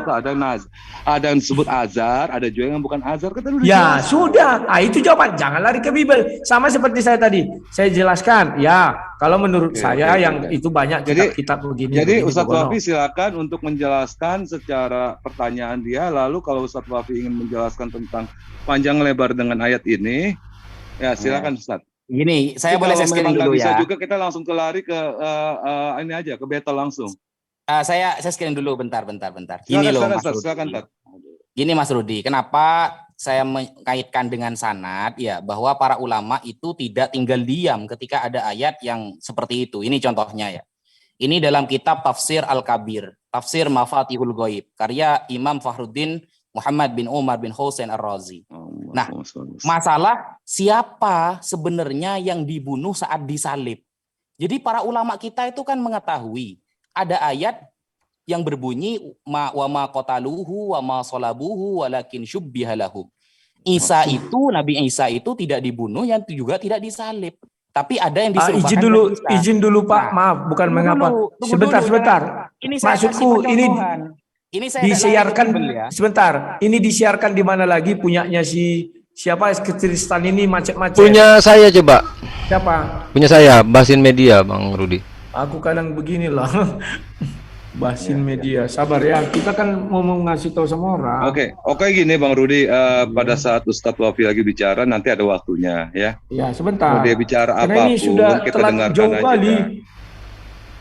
Ada yang disebut Azhar, ada juga yang bukan Azhar. Ya, sudah. Itu jawaban. Jangan lari ke Bible. Sama seperti saya tadi. Saya jelaskan. Ya, kalau menurut saya yang itu banyak kitab begini. Jadi Ustadz Wafi silakan untuk menjelaskan secara pertanyaan dia. Lalu kalau Ustadz Wafi ingin menjelaskan tentang panjang lebar dengan ayat ini, ya silakan Ustadz. Gini, saya boleh screen dulu ya. Bisa juga kita langsung lari ke ini aja, ke battle langsung. Saya screen dulu bentar. Gini loh Mas Rudi. Gini Mas Rudi, kenapa saya mengkaitkan dengan sanad ya, bahwa para ulama itu tidak tinggal diam ketika ada ayat yang seperti itu. Ini contohnya ya. Ini dalam kitab Tafsir Al-Kabir, Tafsir Mafatihul Ghaib, karya Imam Fakhruddin Muhammad bin Umar bin Husain Ar-Razi. Nah, masalah siapa sebenarnya yang dibunuh saat disalib. Jadi para ulama kita itu kan mengetahui ada ayat yang berbunyi wa ma qataluhu wa ma salabuhu walakin syubbiha lahum. Nabi Isa itu tidak dibunuh, yang juga tidak disalib. Tapi ada yang diserupakan. Izin dulu Pak, maaf, bukan mengapa. Sebentar. Ini maksudku ini saya disiarkan ya. Sebentar. Ini disiarkan di mana lagi, punyanya siapa Tristan ini macet-macet? Punya saya coba. Siapa? Punya saya, Basin Media, Bang Rudi. Aku kadang beginilah. Basin Media, sabar ya. Kita kan mau ngasih tahu sama orang. Oke gini Bang Rudi, pada saat Ustadz Wafi lagi bicara nanti ada waktunya ya. Ya sebentar. Mau dia bicara karena apapun ini sudah kita telat dengarkan jauh aja. kali.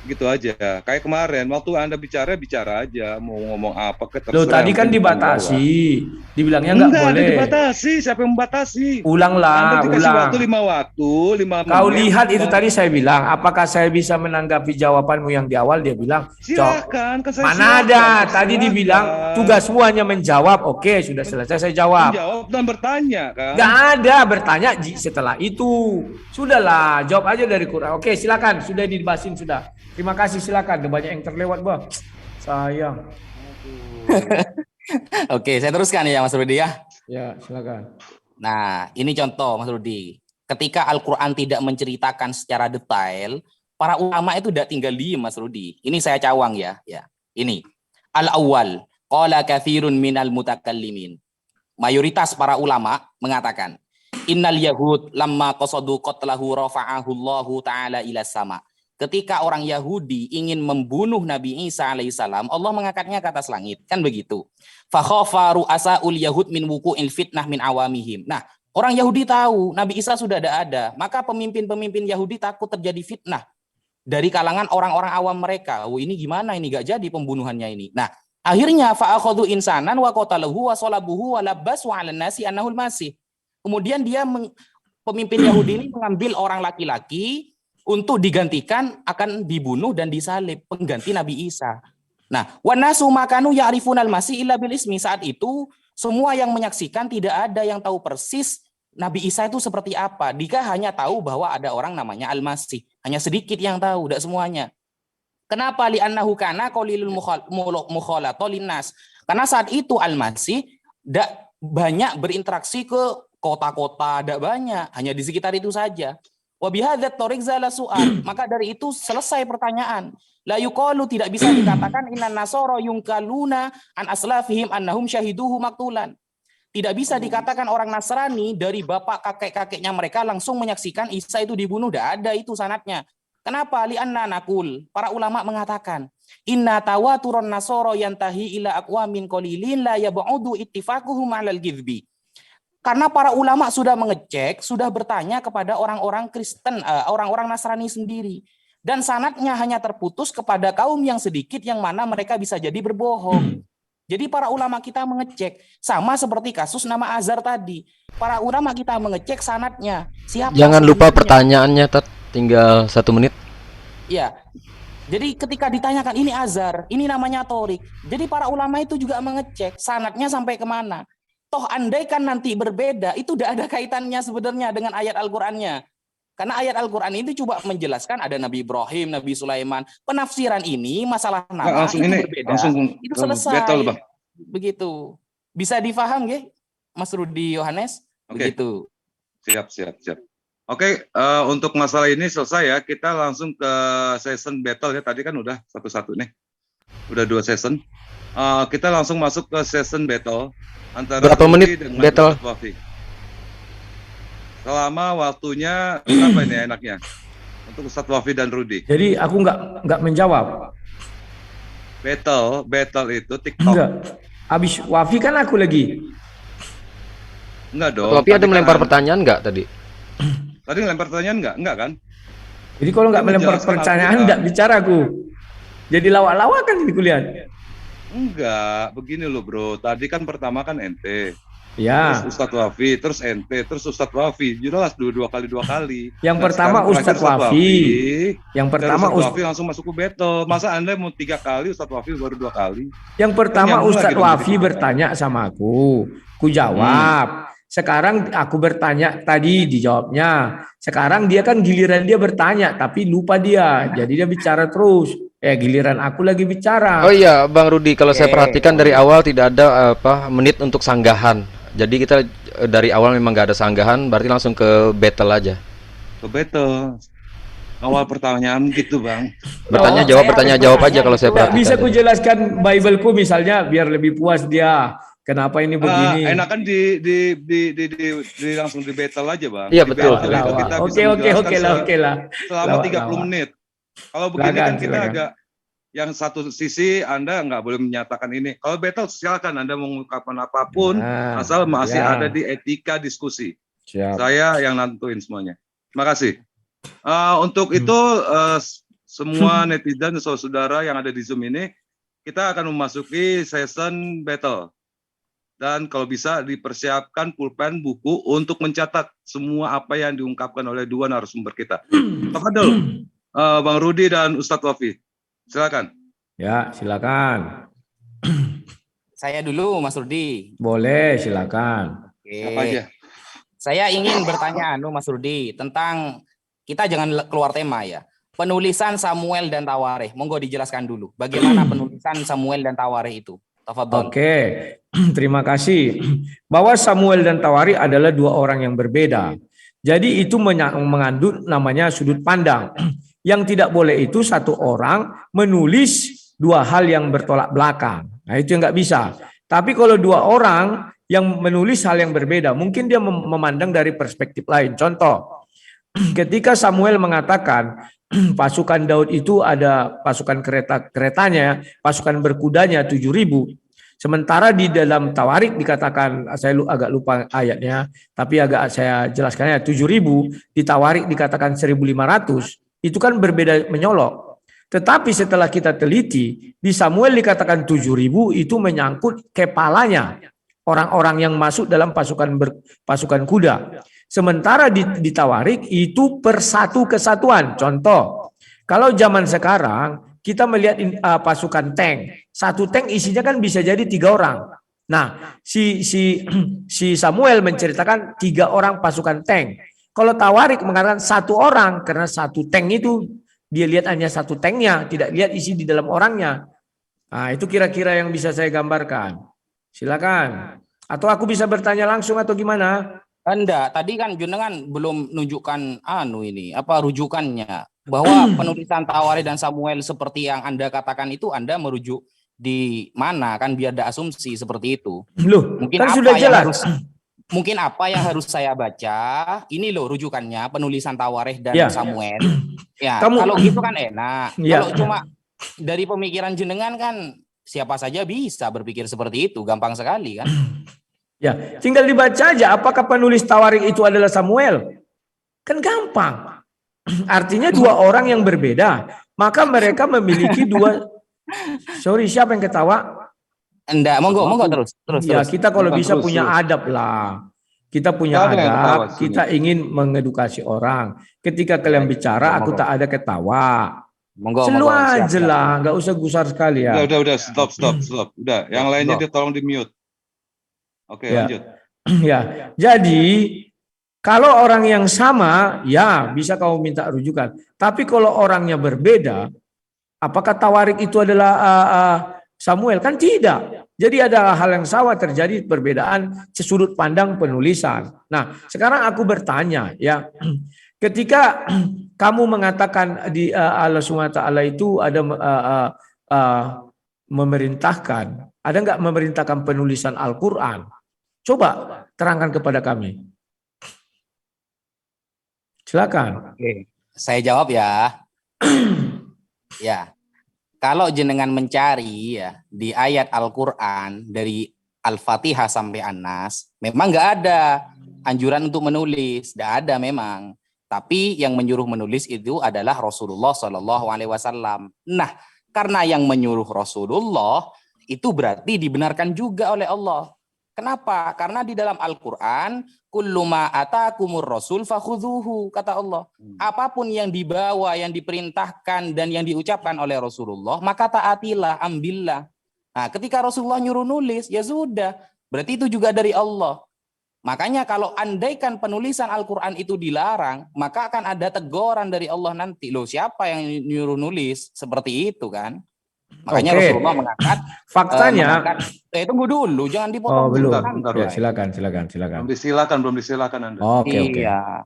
Gitu aja. Kayak kemarin waktu Anda bicara aja, mau ngomong apa Loh, tadi kan dibatasi. Dibilangnya nggak boleh. Enggak dibatasi, siapa yang membatasi? Ulanglah, Anda dikasih ulang. waktu 5 menit. Kau lihat itu tadi saya bilang, apakah saya bisa menanggapi jawabanmu yang di awal? Dia bilang, silakan, kan saya mana ada? Tadi dibilang tugasmu hanya menjawab. Oke, sudah selesai saya jawab. Menjawab dan bertanya kan? Nggak ada bertanya setelah itu. Sudahlah, jawab aja dari Quran. Oke, silakan. Sudah dibahasin sudah. Terima kasih, silakan. Ada banyak yang terlewat, Bah. Sayang. Oke, saya teruskan ya Mas Rudi ya. Ya, silakan. Nah, ini contoh Mas Rudi. Ketika Al-Quran tidak menceritakan secara detail, para ulama itu tidak tinggal diem Mas Rudi. Ini saya cawang ya. Ini. Al-awwal, qala katsirun minal mutakallimin. Mayoritas para ulama mengatakan, innal yahud lamma qasadu qatlahu rafa'ahu Allahu ta'ala ila sama. Ketika orang Yahudi ingin membunuh Nabi Isa alaihissalam, Allah mengangkatnya ke atas langit, kan begitu. Fa khafa ru'asaul yahud min wuqu'il fitnah min awamihim. Nah, orang Yahudi tahu Nabi Isa sudah ada, maka pemimpin-pemimpin Yahudi takut terjadi fitnah dari kalangan orang-orang awam mereka. Oh, ini gimana ini, gak jadi pembunuhannya ini. Nah, akhirnya fa akhadhu insanan wa qataluhu wa salabuhu wa labbasu 'alan nasi annahul masih. Kemudian pemimpin Yahudi ini mengambil orang laki-laki untuk digantikan akan dibunuh dan disalib, pengganti Nabi Isa. Nah, wanasu makanu ya'rifunal masih illa bil ismi. Saat itu semua yang menyaksikan tidak ada yang tahu persis Nabi Isa itu seperti apa. Dia hanya tahu bahwa ada orang namanya Al-Masih. Hanya sedikit yang tahu, tidak semuanya. Kenapa? Li'annahu kana qalilul mukhalata linnas. Karena saat itu Al-Masih tidak banyak berinteraksi ke kota-kota, tidak banyak, hanya di sekitar itu saja. Wa bihadzat tariq zala su'al. Maka dari itu selesai pertanyaan. La yuqalu, tidak bisa dikatakan innan nasara yungkaluna an aslafihim annahum syahiduhu maktulan. Tidak bisa dikatakan orang Nasrani dari bapak kakek-kakeknya mereka langsung menyaksikan Isa itu dibunuh. Tidak ada itu sanadnya. Kenapa? Li'anna nakul. Para ulama mengatakan, inna tawaturon nasara yantahi ila aqwamin qalilin la yab'udu ittifaquhum 'alal ghidbi. Karena para ulama sudah mengecek, sudah bertanya kepada orang-orang Kristen, orang-orang Nasrani sendiri. Dan sanadnya hanya terputus kepada kaum yang sedikit yang mana mereka bisa jadi berbohong. Jadi para ulama kita mengecek. Sama seperti kasus nama Azhar tadi. Para ulama kita mengecek sanadnya. Siapa Jangan lupa sebenarnya? pertanyaannya, tinggal 1 menit. Ya. Jadi ketika ditanyakan ini Azhar, ini namanya Torik. Jadi para ulama itu juga mengecek sanadnya sampai kemana. Toh andaikan nanti berbeda, itu tidak ada kaitannya sebenarnya dengan ayat Al-Qur'annya. Karena ayat Al-Qur'an itu coba menjelaskan ada Nabi Ibrahim, Nabi Sulaiman. Penafsiran ini, masalah nama itu berbeda. Itu selesai. Betul, Bang. Begitu. Bisa difaham ya, Mas Rudi Yohanes? Begitu. Siap. Oke, untuk masalah ini selesai ya. Kita langsung ke session battle ya. Tadi kan udah satu-satu nih. Udah 2 session. Kita langsung masuk ke session battle antara Berapa Rudi menit dengan battle? Ustadz Wafi. Selama waktunya berapa ini enaknya untuk Ustadz Wafi dan Rudi? Jadi aku nggak menjawab. Battle itu TikTok. Enggak. Habis Wafi kan aku lagi. Enggak dong. Tapi ada Tadi melempar kan- pertanyaan nggak tadi? Tadi ngelempar pertanyaan enggak kan? Jadi kalau nggak Kamu melempar jelaskan pertanyaan Alkitab. nggak bicara aku. Jadi lawak-lawakan ini kuliah. Enggak, begini loh bro. Tadi kan pertama kan ente. Ya. terus Ustadz Wafi, terus ente, terus Ustadz Wafi. Jelas dua kali. Yang Nah, pertama sekarang terakhir Ustadz Wafi. Yang dan pertama Ustadz Wafi langsung masuk ke battle. Masa Anda mau 3 kali, Ustadz Wafi baru 2 kali? Yang pertama nyambung lagi Ustadz dong jadi Wafi 3 kali. bertanya sama aku, ku jawab. Sekarang aku bertanya tadi dijawabnya. Sekarang dia kan giliran dia bertanya tapi lupa dia. Jadi dia bicara terus. Giliran aku lagi bicara. Oh iya, Bang Rudi, kalau saya Oke. perhatikan dari awal tidak ada menit untuk sanggahan. Jadi kita dari awal memang nggak ada sanggahan, berarti langsung ke battle aja. Ke battle. Awal pertanyaan gitu, Bang. Bertanya Oh, jawab, saya bertanya harus jawab bertanya aja kalau saya gitu. Nggak bisa perhatikan. ku jelaskan Bibleku misalnya biar lebih puas dia. Kenapa ini begini? Enakan di langsung di battle aja, Bang. Iya, Di betul. battle itu kita bisa Oke menjelaskan lah. selama 30 menit. Kalau begini Silakan, kan kita silakan. agak yang satu sisi Anda nggak boleh menyatakan ini. Kalau battle silakan Anda mengungkapkan apapun Nah, asal masih ya. ada di etika diskusi. Siap. Saya yang nentuin semuanya. Terima kasih. Untuk itu semua netizen dan saudara yang ada di Zoom ini, kita akan memasuki season battle. Dan kalau bisa dipersiapkan pulpen buku untuk mencatat semua apa yang diungkapkan oleh dua narasumber kita. Tafadhol, Bang Rudi dan Ustadz Wafi. Silakan. Ya, silakan. Saya dulu, Mas Rudi. Boleh, silakan. Oke. Apa aja? Saya ingin bertanya, Mas Rudi, tentang kita jangan keluar tema ya. Penulisan Samuel dan Tawarikh. Monggo dijelaskan dulu. Bagaimana penulisan Samuel dan Tawarikh itu? Tafadhol. Oke, terima kasih. Bahwa Samuel dan Tawarikh adalah dua orang yang berbeda. Jadi itu mengandung namanya sudut pandang. Yang tidak boleh itu satu orang menulis dua hal yang bertolak belakang. Nah itu yang nggak bisa. Tapi kalau dua orang yang menulis hal yang berbeda, mungkin dia memandang dari perspektif lain. Contoh, ketika Samuel mengatakan pasukan Daud itu ada pasukan keretanya, pasukan berkudanya 7.000. Sementara di dalam Tawarikh dikatakan, saya agak lupa ayatnya, tapi agak saya jelaskannya 7.000, di Tawarikh dikatakan 1.500, itu kan berbeda menyolok. Tetapi setelah kita teliti, di Samuel dikatakan 7.000 itu menyangkut kepalanya, orang-orang yang masuk dalam pasukan kuda. Sementara di Tawarikh itu per satu kesatuan. Contoh, kalau zaman sekarang kita melihat pasukan tank, satu tank isinya kan bisa jadi 3 orang. Nah, si Samuel menceritakan 3 orang pasukan tank. Kalau Tawarikh mengatakan 1 orang, karena satu tank itu dia lihat hanya satu tanknya, tidak lihat isi di dalam orangnya. Nah, itu kira-kira yang bisa saya gambarkan. Silakan. Atau aku bisa bertanya langsung atau gimana? Enggak, tadi kan jenengan belum nunjukkan rujukannya bahwa penulisan Tawarikh dan Samuel seperti yang Anda katakan itu Anda merujuk di mana kan biar ada asumsi seperti itu. Loh, Mungkin kan apa sudah yang jelas. mungkin apa yang harus saya baca? Ini loh rujukannya penulisan Tawarikh dan Ya. Samuel. Ya, Kamu- kalau gitu kan enak. Ya. Kalau cuma dari pemikiran jenengan kan siapa saja bisa berpikir seperti itu, gampang sekali kan? Ya, tinggal dibaca aja apakah penulis Tawarikh itu adalah Samuel. Kan gampang. Artinya 2 orang yang berbeda, maka mereka memiliki 2. Sorry, siapa yang ketawa? Enggak, monggo terus. Ya, kita kalau Bukan bisa terus, punya terus. adab lah. Kita punya Nggak ada yang ketawa adab, sini. kita ingin mengedukasi orang. Ketika kalian bicara, aku monggo. tak ada ketawa. Monggo, Selu siap, aja siap. lah, nggak usah gusar sekali ya. Udah, stop. Udah, yang lainnya tolong di mute. Oke, Ya. lanjut. Ya, jadi kalau orang yang sama, ya bisa kamu minta rujukan. Tapi kalau orangnya berbeda, apakah Tawarikh itu adalah Samuel? Kan tidak. Jadi ada hal yang sama terjadi perbedaan sudut pandang penulisan. Nah, sekarang aku bertanya, ya, ketika kamu mengatakan di Allah SWT itu ada memerintahkan, ada nggak memerintahkan penulisan Al-Quran? Coba terangkan kepada kami. Silakan. Oke, saya jawab ya. Ya, kalau jenengan mencari ya di ayat Al-Quran dari Al-Fatihah sampai An-Nas, memang nggak ada anjuran untuk menulis, nggak ada memang. Tapi yang menyuruh menulis itu adalah Rasulullah SAW. Nah, karena yang menyuruh Rasulullah itu berarti dibenarkan juga oleh Allah. Kenapa? Karena di dalam Al-Quran, kullu ma atakumur rasul fakhudhuhu, kata Allah. Apapun yang dibawa, yang diperintahkan, dan yang diucapkan oleh Rasulullah, maka taatilah, ambillah. Nah, ketika Rasulullah nyuruh nulis, ya sudah. Berarti itu juga dari Allah. Makanya kalau andaikan penulisan Al-Quran itu dilarang, maka akan ada teguran dari Allah nanti. Loh, siapa yang nyuruh nulis? Seperti itu kan. Makanya Oke. Rasulullah Faktanya, tunggu dulu, jangan dipotong oh belum. Bentar, Ya, Pak. silakan. Belum disilakan Anda. Oke. Iya.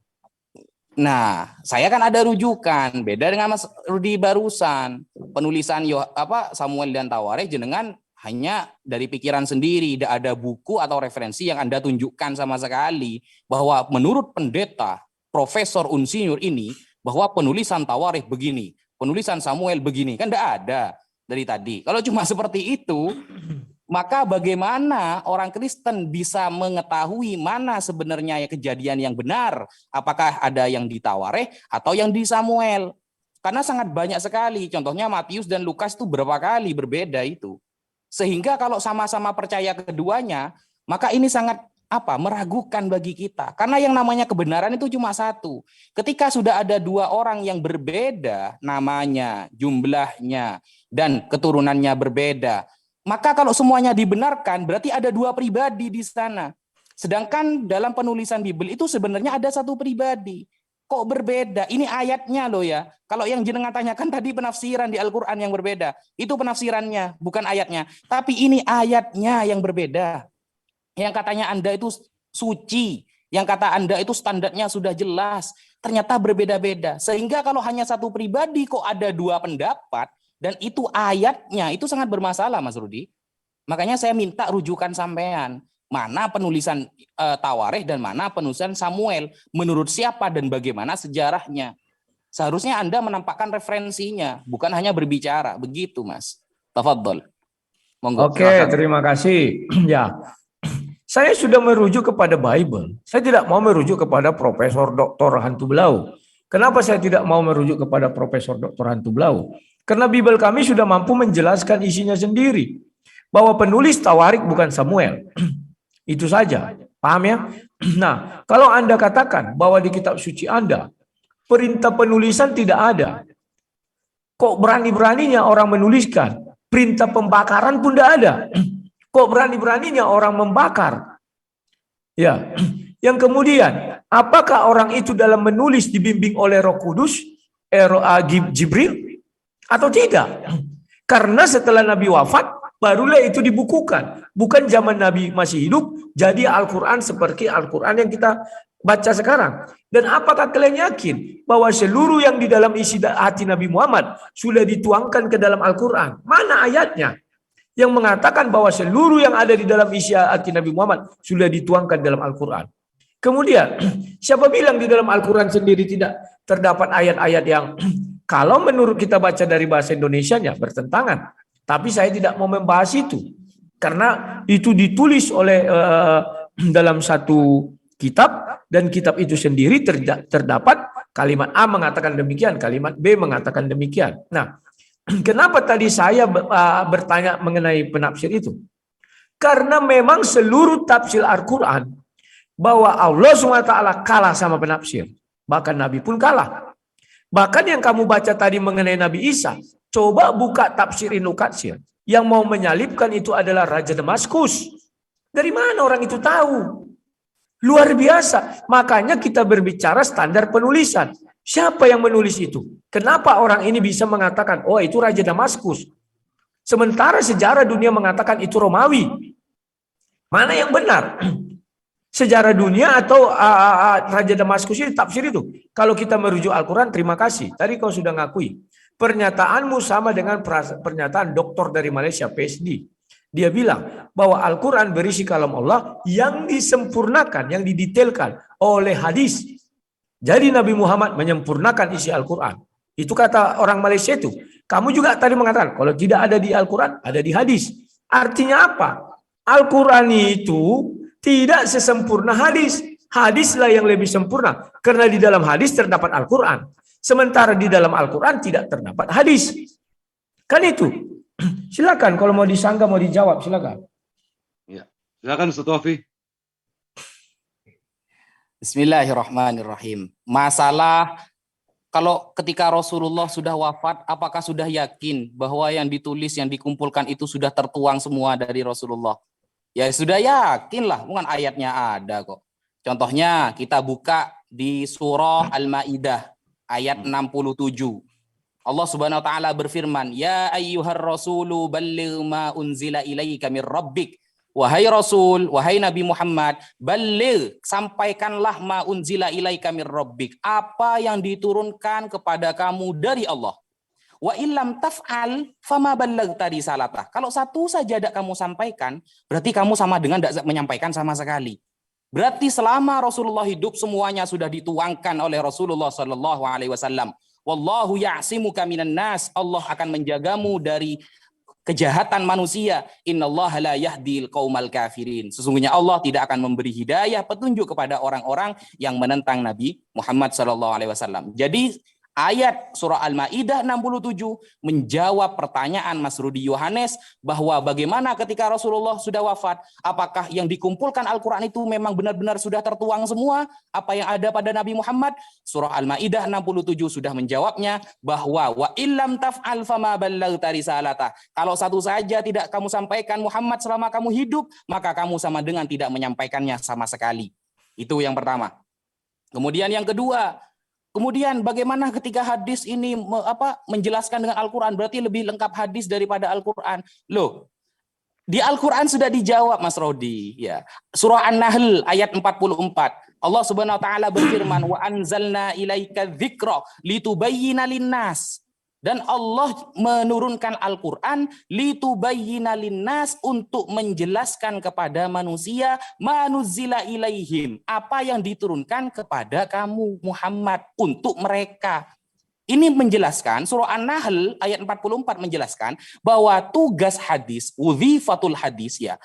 Nah, saya kan ada rujukan, beda dengan Mas Rudi barusan. Penulisan Samuel dan Tawarikh jenengan hanya dari pikiran sendiri, tidak ada buku atau referensi yang Anda tunjukkan sama sekali bahwa menurut pendeta Profesor Unsinyur ini bahwa penulisan Tawarikh begini, penulisan Samuel begini, kan tidak ada dari tadi. Kalau cuma seperti itu, maka bagaimana orang Kristen bisa mengetahui mana sebenarnya kejadian yang benar? Apakah ada yang di Tawarikh atau yang di Samuel? Karena sangat banyak sekali. Contohnya Matius dan Lukas itu berapa kali berbeda itu. Sehingga kalau sama-sama percaya keduanya, maka ini sangat meragukan bagi kita. Karena yang namanya kebenaran itu cuma satu. Ketika sudah ada dua orang yang berbeda namanya, jumlahnya, dan keturunannya berbeda, maka kalau semuanya dibenarkan, berarti ada dua pribadi di sana. Sedangkan dalam penulisan Bible itu sebenarnya ada satu pribadi. Kok berbeda? Ini ayatnya loh ya. Kalau yang jenengan tanyakan tadi penafsiran di Al-Quran yang berbeda. Itu penafsirannya, bukan ayatnya. Tapi ini ayatnya yang berbeda. Yang katanya Anda itu suci. Yang kata Anda itu standarnya sudah jelas. Ternyata berbeda-beda. Sehingga kalau hanya satu pribadi kok ada dua pendapat. Dan itu ayatnya, itu sangat bermasalah Mas Rudi. Makanya saya minta rujukan sampean. Mana penulisan Tawarikh dan mana penulisan Samuel. Menurut siapa dan bagaimana sejarahnya. Seharusnya Anda menampakkan referensinya. Bukan hanya berbicara. Begitu Mas. Tafadhol. Monggo. Oke, terima kasih. Ya, saya sudah merujuk kepada Bible. Saya tidak mau merujuk kepada Profesor Dr. Hantu Belau. Kenapa saya tidak mau merujuk kepada Profesor Dr. Hantu Belau? Karena Bible kami sudah mampu menjelaskan isinya sendiri. Bahwa penulis Tawarikh bukan Samuel. Itu saja. Paham ya? Nah, kalau Anda katakan bahwa di kitab suci Anda, perintah penulisan tidak ada. Kok berani-beraninya orang menuliskan? Perintah pembakaran pun tidak ada. Kok berani-beraninya orang membakar? Ya. Yang kemudian, apakah orang itu dalam menulis dibimbing oleh Roh Kudus, Jibril, atau tidak? Karena setelah Nabi wafat, barulah itu dibukukan. Bukan zaman Nabi masih hidup, jadi Al-Quran seperti Al-Quran yang kita baca sekarang. Dan apakah kalian yakin bahwa seluruh yang di dalam isi hati Nabi Muhammad sudah dituangkan ke dalam Al-Quran? Mana ayatnya yang mengatakan bahwa seluruh yang ada di dalam isi hati Nabi Muhammad sudah dituangkan dalam Al-Quran? Kemudian, siapa bilang di dalam Al-Quran sendiri tidak terdapat ayat-ayat yang kalau menurut kita baca dari bahasa Indonesianya bertentangan? Tapi saya tidak mau membahas itu. Karena itu ditulis oleh dalam satu kitab, dan kitab itu sendiri terdapat kalimat A mengatakan demikian, kalimat B mengatakan demikian. Nah, kenapa tadi saya bertanya mengenai penafsir itu? Karena memang seluruh tafsir Al-Quran bahwa Allah SWT kalah sama penafsir. Bahkan Nabi pun kalah. Bahkan yang kamu baca tadi mengenai Nabi Isa, coba buka tafsir Ibnu Katsir. Yang mau menyalibkan itu adalah Raja Damaskus. Dari mana orang itu tahu? Luar biasa. Makanya kita berbicara standar penulisan. Siapa yang menulis itu? Kenapa orang ini bisa mengatakan, oh itu Raja Damaskus? Sementara sejarah dunia mengatakan itu Romawi. Mana yang benar? Sejarah dunia atau Raja Damaskus ini tafsir itu? Kalau kita merujuk Al-Quran, terima kasih. Tadi kau sudah ngakui. Pernyataanmu sama dengan pernyataan doktor dari Malaysia, PhD. Dia bilang bahwa Al-Quran berisi kalam Allah yang disempurnakan, yang didetailkan oleh hadis. Jadi Nabi Muhammad menyempurnakan isi Al-Quran. Itu kata orang Malaysia itu. Kamu juga tadi mengatakan, kalau tidak ada di Al-Quran, ada di hadis. Artinya apa? Al-Quran itu tidak sesempurna hadis. Hadislah yang lebih sempurna. Karena di dalam hadis terdapat Al-Quran. Sementara di dalam Al-Quran tidak terdapat hadis. Kan itu. Silakan kalau mau disanggah, mau dijawab, silakan. Ya. Silakan Ustaz Wafi. Bismillahirrahmanirrahim. Masalah kalau ketika Rasulullah sudah wafat, apakah sudah yakin bahwa yang ditulis, yang dikumpulkan itu sudah tertuang semua dari Rasulullah? Ya sudah yakin lah, bukan ayatnya ada kok. Contohnya kita buka di surah Al-Maidah ayat 67. Allah Subhanahu wa taala berfirman, "Ya ayyuhar rasulu balligh ma unzila ilaika mir rabbik." Wahai Rasul, wahai Nabi Muhammad, balligh, sampaikanlah ma unzila ilaika mir rabbik, apa yang diturunkan kepada kamu dari Allah. Wa illam taf'al fama ballaghta risalatah. Kalau satu saja tidak kamu sampaikan, berarti kamu sama dengan tidak menyampaikan sama sekali. Berarti selama Rasulullah hidup semuanya sudah dituangkan oleh Rasulullah sallallahu alaihi wasallam. Wallahu ya'simuka minan nas. Allah akan menjagamu dari kejahatan manusia. Innallaha la yahdil qaumal kafirin. Sesungguhnya Allah tidak akan memberi hidayah petunjuk kepada orang-orang yang menentang Nabi Muhammad sallallahu alaihi wasallam. Jadi ayat surah Al-Maidah 67 menjawab pertanyaan Mas Rudi Yohanes bahwa bagaimana ketika Rasulullah sudah wafat, apakah yang dikumpulkan Al-Quran itu memang benar-benar sudah tertuang semua apa yang ada pada Nabi Muhammad? Surah Al-Maidah 67 sudah menjawabnya bahwa wa illam taf'al fama ballaghta risalatah. Kalau satu saja tidak kamu sampaikan Muhammad selama kamu hidup, maka kamu sama dengan tidak menyampaikannya sama sekali. Itu yang pertama. Kemudian yang kedua, kemudian bagaimana ketika hadis ini menjelaskan dengan Al-Quran? Berarti lebih lengkap hadis daripada Al-Quran. Loh, di Al-Quran sudah dijawab Mas Rodi. Ya. Surah An-Nahl ayat 44. Allah Subhanahu wa taala berfirman, "Wa anzalna ilaika dzikra litubayyina linnas." Dan Allah menurunkan Al-Quran litubayyina linnas, untuk menjelaskan kepada manusia manuzzila ilaihim, apa yang diturunkan kepada kamu Muhammad untuk mereka. Ini menjelaskan, surah An-Nahl ayat 44 menjelaskan bahwa tugas hadis, udhifatul hadis ya.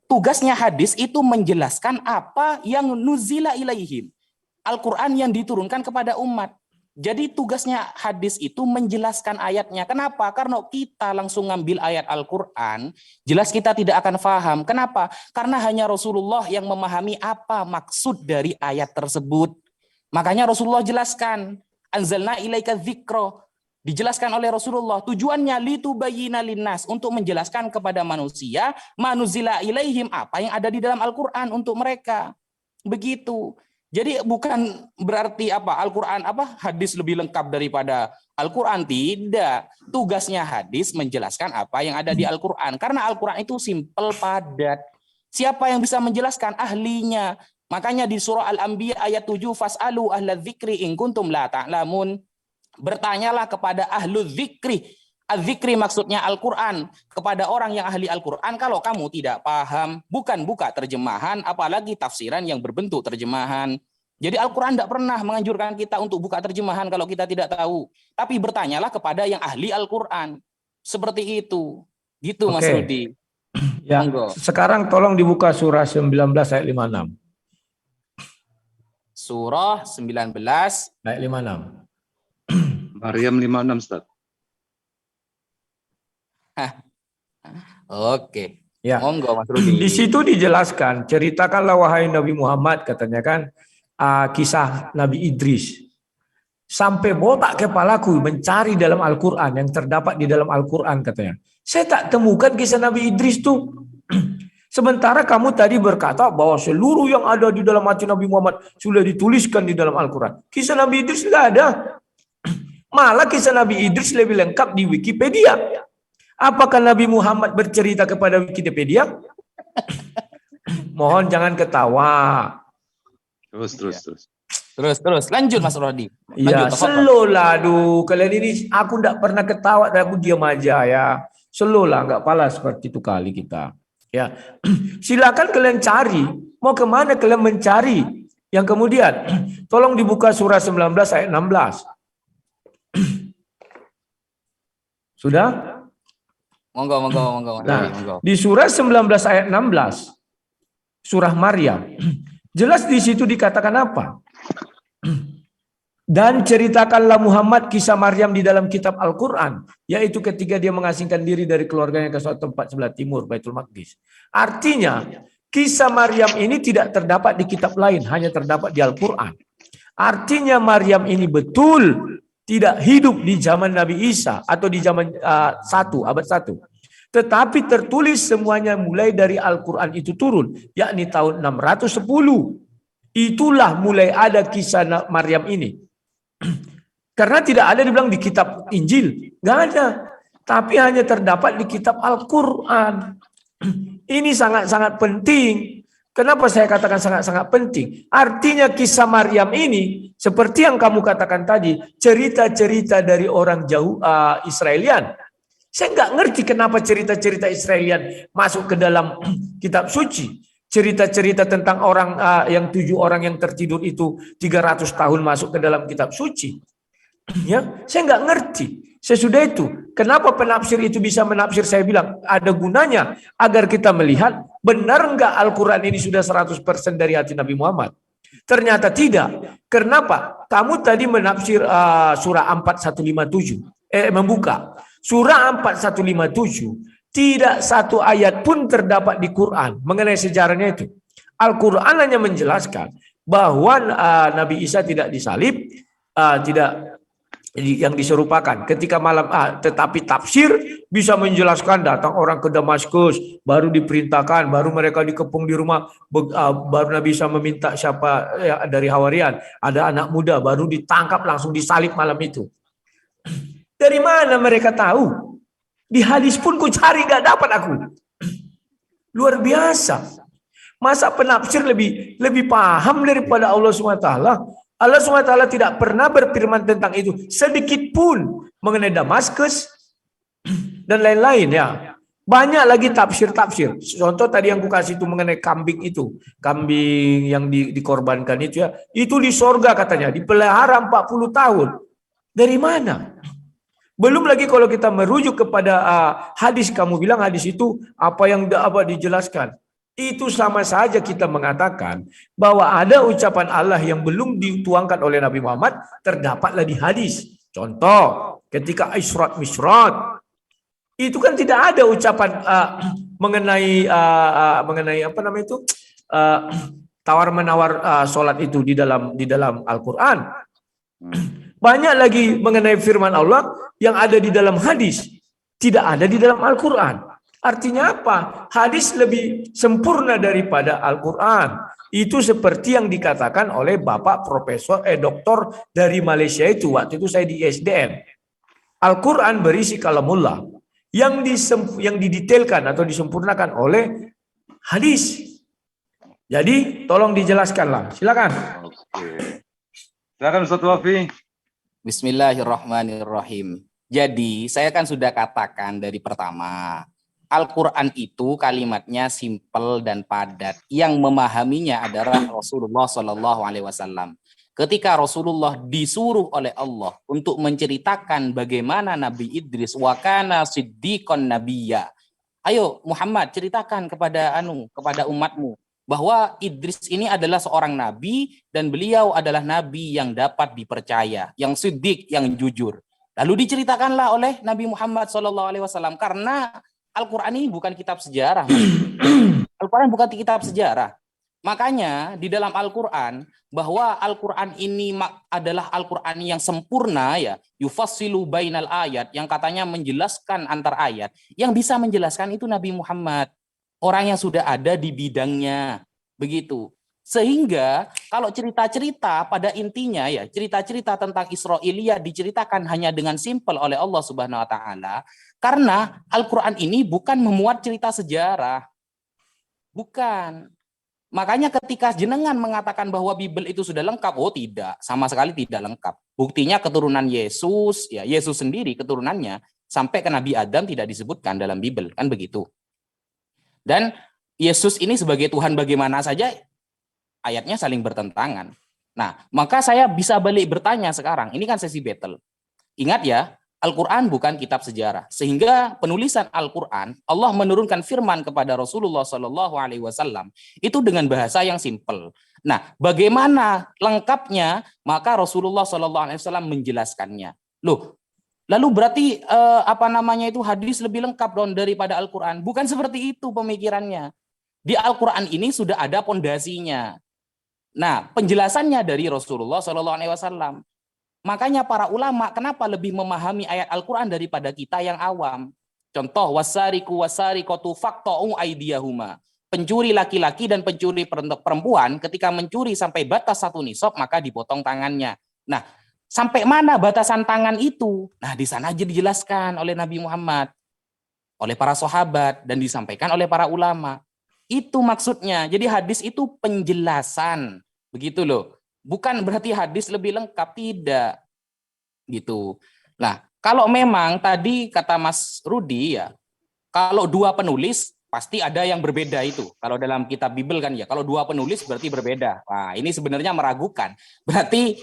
Tugasnya hadis itu menjelaskan apa yang nuzila ilaihim. Al-Quran yang diturunkan kepada umat. Jadi tugasnya hadis itu menjelaskan ayatnya. Kenapa? Karena kita langsung ngambil ayat Al-Quran, jelas kita tidak akan paham. Kenapa? Karena hanya Rasulullah yang memahami apa maksud dari ayat tersebut. Makanya Rasulullah jelaskan, anzalna ilaika dzikra. Dijelaskan oleh Rasulullah, tujuannya litubayyina linnas, untuk menjelaskan kepada manusia manuzila ilaihim, apa yang ada di dalam Al-Quran untuk mereka. Begitu. Jadi bukan berarti Al-Quran hadis lebih lengkap daripada Al-Quran, tidak. Tugasnya hadis menjelaskan apa yang ada di Al-Quran, karena Al-Quran itu simpel, padat. Siapa yang bisa menjelaskan? Ahlinya. Makanya di surah Al-Anbiya ayat 7, fas'alu ahla dzikri in kuntum la ta'lamun. Bertanyalah kepada ahlu dzikri. Az-zikri maksudnya Al-Quran, kepada orang yang ahli Al-Quran kalau kamu tidak paham. Bukan buka terjemahan, apalagi tafsiran yang berbentuk terjemahan. Jadi Al-Quran tidak pernah menganjurkan kita untuk buka terjemahan kalau kita tidak tahu. Tapi bertanyalah kepada yang ahli Al-Quran. Seperti itu. Gitu Mas Rudi. Ya, sekarang tolong dibuka surah 19 ayat 56. Surah 19 ayat 56. Maryam 56 Ustaz. Oke. Ya. Monggo Mas Rudi. Di situ dijelaskan, ceritakanlah wahai Nabi Muhammad, katanya kan, kisah Nabi Idris. Sampai botak kepalaku mencari dalam Al-Quran, yang terdapat di dalam Al-Quran katanya. Saya tak temukan kisah Nabi Idris tuh. Sementara kamu tadi berkata bahwa seluruh yang ada di dalam hati Nabi Muhammad sudah dituliskan di dalam Al-Quran. Kisah Nabi Idris nggak ada. Malah kisah Nabi Idris lebih lengkap di Wikipedia. Apakah Nabi Muhammad bercerita kepada Wikipedia? Mohon jangan ketawa. Terus. Lanjut Mas Rodi. Ya, slow lah. Aduh, kalian ini aku enggak pernah ketawa dan aku diam aja ya. Slow lah, enggak pala seperti itu kali kita. Ya. Silakan kalian cari. Mau kemana kalian mencari? Yang kemudian, tolong dibuka surah 19 ayat 16. Sudah? Monggo. Nah, di surah 19 ayat 16, surah Maryam, jelas di situ dikatakan apa? Dan ceritakanlah Muhammad kisah Maryam di dalam kitab Al-Quran, yaitu ketika dia mengasingkan diri dari keluarganya ke suatu tempat sebelah timur, Baitul Maqdis. Artinya, kisah Maryam ini tidak terdapat di kitab lain, hanya terdapat di Al-Quran. Artinya Maryam ini betul tidak hidup di zaman Nabi Isa atau di zaman abad 1. Tetapi tertulis semuanya mulai dari Al-Quran itu turun, yakni tahun 610. Itulah mulai ada kisah Maryam ini. Karena tidak ada dibilang di kitab Injil, nggak ada. Tapi hanya terdapat di kitab Al-Quran. Ini sangat-sangat penting. Kenapa saya katakan sangat-sangat penting? Artinya kisah Maryam ini, seperti yang kamu katakan tadi, cerita-cerita dari orang jauh Israelian. Saya nggak ngerti kenapa cerita-cerita Israelian masuk ke dalam kitab suci. Cerita-cerita tentang orang yang 7 orang yang tertidur itu 300 tahun masuk ke dalam kitab suci. Ya, saya nggak ngerti. Sesudah itu, kenapa penafsir itu bisa menafsir? Saya bilang ada gunanya agar kita melihat benar nggak Al-Quran ini sudah 100% dari hati Nabi Muhammad. Ternyata tidak. Kenapa? Kamu tadi menafsir surah 4157. Membuka surah 4157. Tidak satu ayat pun terdapat di Quran mengenai sejarahnya itu. Al-Quran hanya menjelaskan bahwa Nabi Isa tidak disalib, tidak yang diserupakan ketika malam, tetapi tafsir bisa menjelaskan datang orang ke Damaskus, baru diperintahkan, baru mereka dikepung di rumah, baru Nabi Isa meminta siapa dari Hawarian, ada anak muda, baru ditangkap langsung disalib malam itu. Dari mana mereka tahu? Di hadis pun ku cari gak dapat aku. Luar biasa. Masa penafsir lebih paham daripada Allah SWT? Allah SWT tidak pernah berfirman tentang itu sedikit pun mengenai Damaskus dan lain-lain ya. Banyak lagi tafsir-tafsir. Contoh tadi yang ku kasih itu mengenai kambing itu. Kambing yang dikorbankan itu ya. Itu di sorga katanya. Dipelihara 40 tahun. Dari mana? Belum lagi kalau kita merujuk kepada hadis, kamu bilang hadis itu apa yang dijelaskan. Itu sama saja kita mengatakan bahwa ada ucapan Allah yang belum dituangkan oleh Nabi Muhammad, terdapatlah di hadis. Contoh, ketika Isra Mi'raj, itu kan tidak ada ucapan mengenai apa namanya itu, tawar-menawar sholat itu di dalam Al-Quran. Banyak lagi mengenai firman Allah yang ada di dalam hadis, tidak ada di dalam Al-Quran. Artinya apa? Hadis lebih sempurna daripada Al-Quran. Itu seperti yang dikatakan oleh Bapak Profesor Doktor dari Malaysia itu. Waktu itu saya di ISDN. Al-Quran berisi kalamullah yang didetailkan atau disempurnakan oleh hadis. Jadi tolong dijelaskanlah. Silakan. Oke. Silakan Ustaz Wafi. Bismillahirrahmanirrahim. Jadi saya kan sudah katakan dari pertama, Al-Quran itu kalimatnya simpel dan padat. Yang memahaminya adalah Rasulullah SAW. Ketika Rasulullah disuruh oleh Allah untuk menceritakan bagaimana Nabi Idris wakana siddiqon nabiyya. Ayo Muhammad ceritakan kepada umatmu bahwa Idris ini adalah seorang nabi dan beliau adalah nabi yang dapat dipercaya, yang siddiq, yang jujur. Lalu diceritakanlah oleh Nabi Muhammad SAW karena Al-Quran ini bukan kitab sejarah. Al-Quran bukan kitab sejarah. Makanya di dalam Al-Quran bahwa Al-Quran ini adalah Al-Quran yang sempurna ya, yufassilu bainal ayat, yang katanya menjelaskan antar ayat. Yang bisa menjelaskan itu Nabi Muhammad. Orang yang sudah ada di bidangnya, begitu. Sehingga kalau cerita-cerita pada intinya ya, cerita-cerita tentang Israiliyah diceritakan hanya dengan simpel oleh Allah Subhanahu wa taala, karena Al-Qur'an ini bukan memuat cerita sejarah. Bukan. Makanya ketika jenengan mengatakan bahwa Bible itu sudah lengkap, oh tidak, sama sekali tidak lengkap. Buktinya keturunan Yesus, ya Yesus sendiri keturunannya sampai ke Nabi Adam tidak disebutkan dalam Bible, kan begitu. Dan Yesus ini sebagai Tuhan bagaimana saja ayatnya saling bertentangan. Nah, maka saya bisa balik bertanya sekarang. Ini kan sesi battle. Ingat ya, Al-Quran bukan kitab sejarah. Sehingga penulisan Al-Quran, Allah menurunkan firman kepada Rasulullah SAW itu dengan bahasa yang simpel. Nah, bagaimana lengkapnya? Maka Rasulullah SAW menjelaskannya. Loh, lalu berarti hadis lebih lengkap dong daripada Al-Quran? Bukan seperti itu pemikirannya. Di Al-Quran ini sudah ada pondasinya. Nah, penjelasannya dari Rasulullah SAW. Makanya para ulama kenapa lebih memahami ayat Al-Quran daripada kita yang awam. Contoh, wasariku wasariqatu faqta'u aydiyahuma. Pencuri laki-laki dan pencuri perempuan ketika mencuri sampai batas 1 nisab maka dipotong tangannya. Nah, sampai mana batasan tangan itu? Nah, di sana aja dijelaskan oleh Nabi Muhammad, oleh para sahabat, dan disampaikan oleh para ulama. Itu maksudnya. Jadi hadis itu penjelasan. Begitu loh. Bukan berarti hadis lebih lengkap, tidak. Gitu. Nah, kalau memang tadi kata Mas Rudi ya, kalau 2 penulis pasti ada yang berbeda itu. Kalau dalam kitab Bible kan ya, kalau 2 penulis berarti berbeda. Wah, ini sebenarnya meragukan. Berarti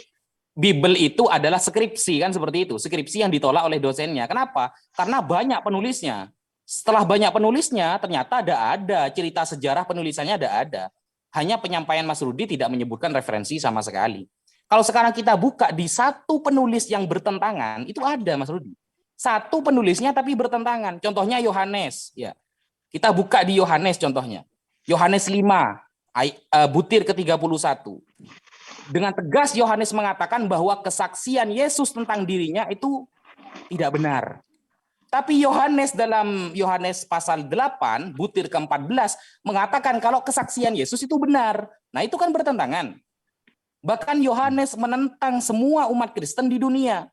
Bible itu adalah skripsi kan seperti itu. Skripsi yang ditolak oleh dosennya. Kenapa? Karena banyak penulisnya. Setelah banyak penulisnya, ternyata ada cerita sejarah penulisannya ada. Hanya penyampaian Mas Rudi tidak menyebutkan referensi sama sekali. Kalau sekarang kita buka di 1 penulis yang bertentangan, itu ada Mas Rudi. 1 penulisnya tapi bertentangan. Contohnya Yohanes. Ya. Kita buka di Yohanes contohnya. Yohanes 5, butir ke-31. Dengan tegas Yohanes mengatakan bahwa kesaksian Yesus tentang dirinya itu tidak benar. Tapi Yohanes dalam Yohanes pasal 8, butir ke-14, mengatakan kalau kesaksian Yesus itu benar. Nah, itu kan bertentangan. Bahkan Yohanes menentang semua umat Kristen di dunia.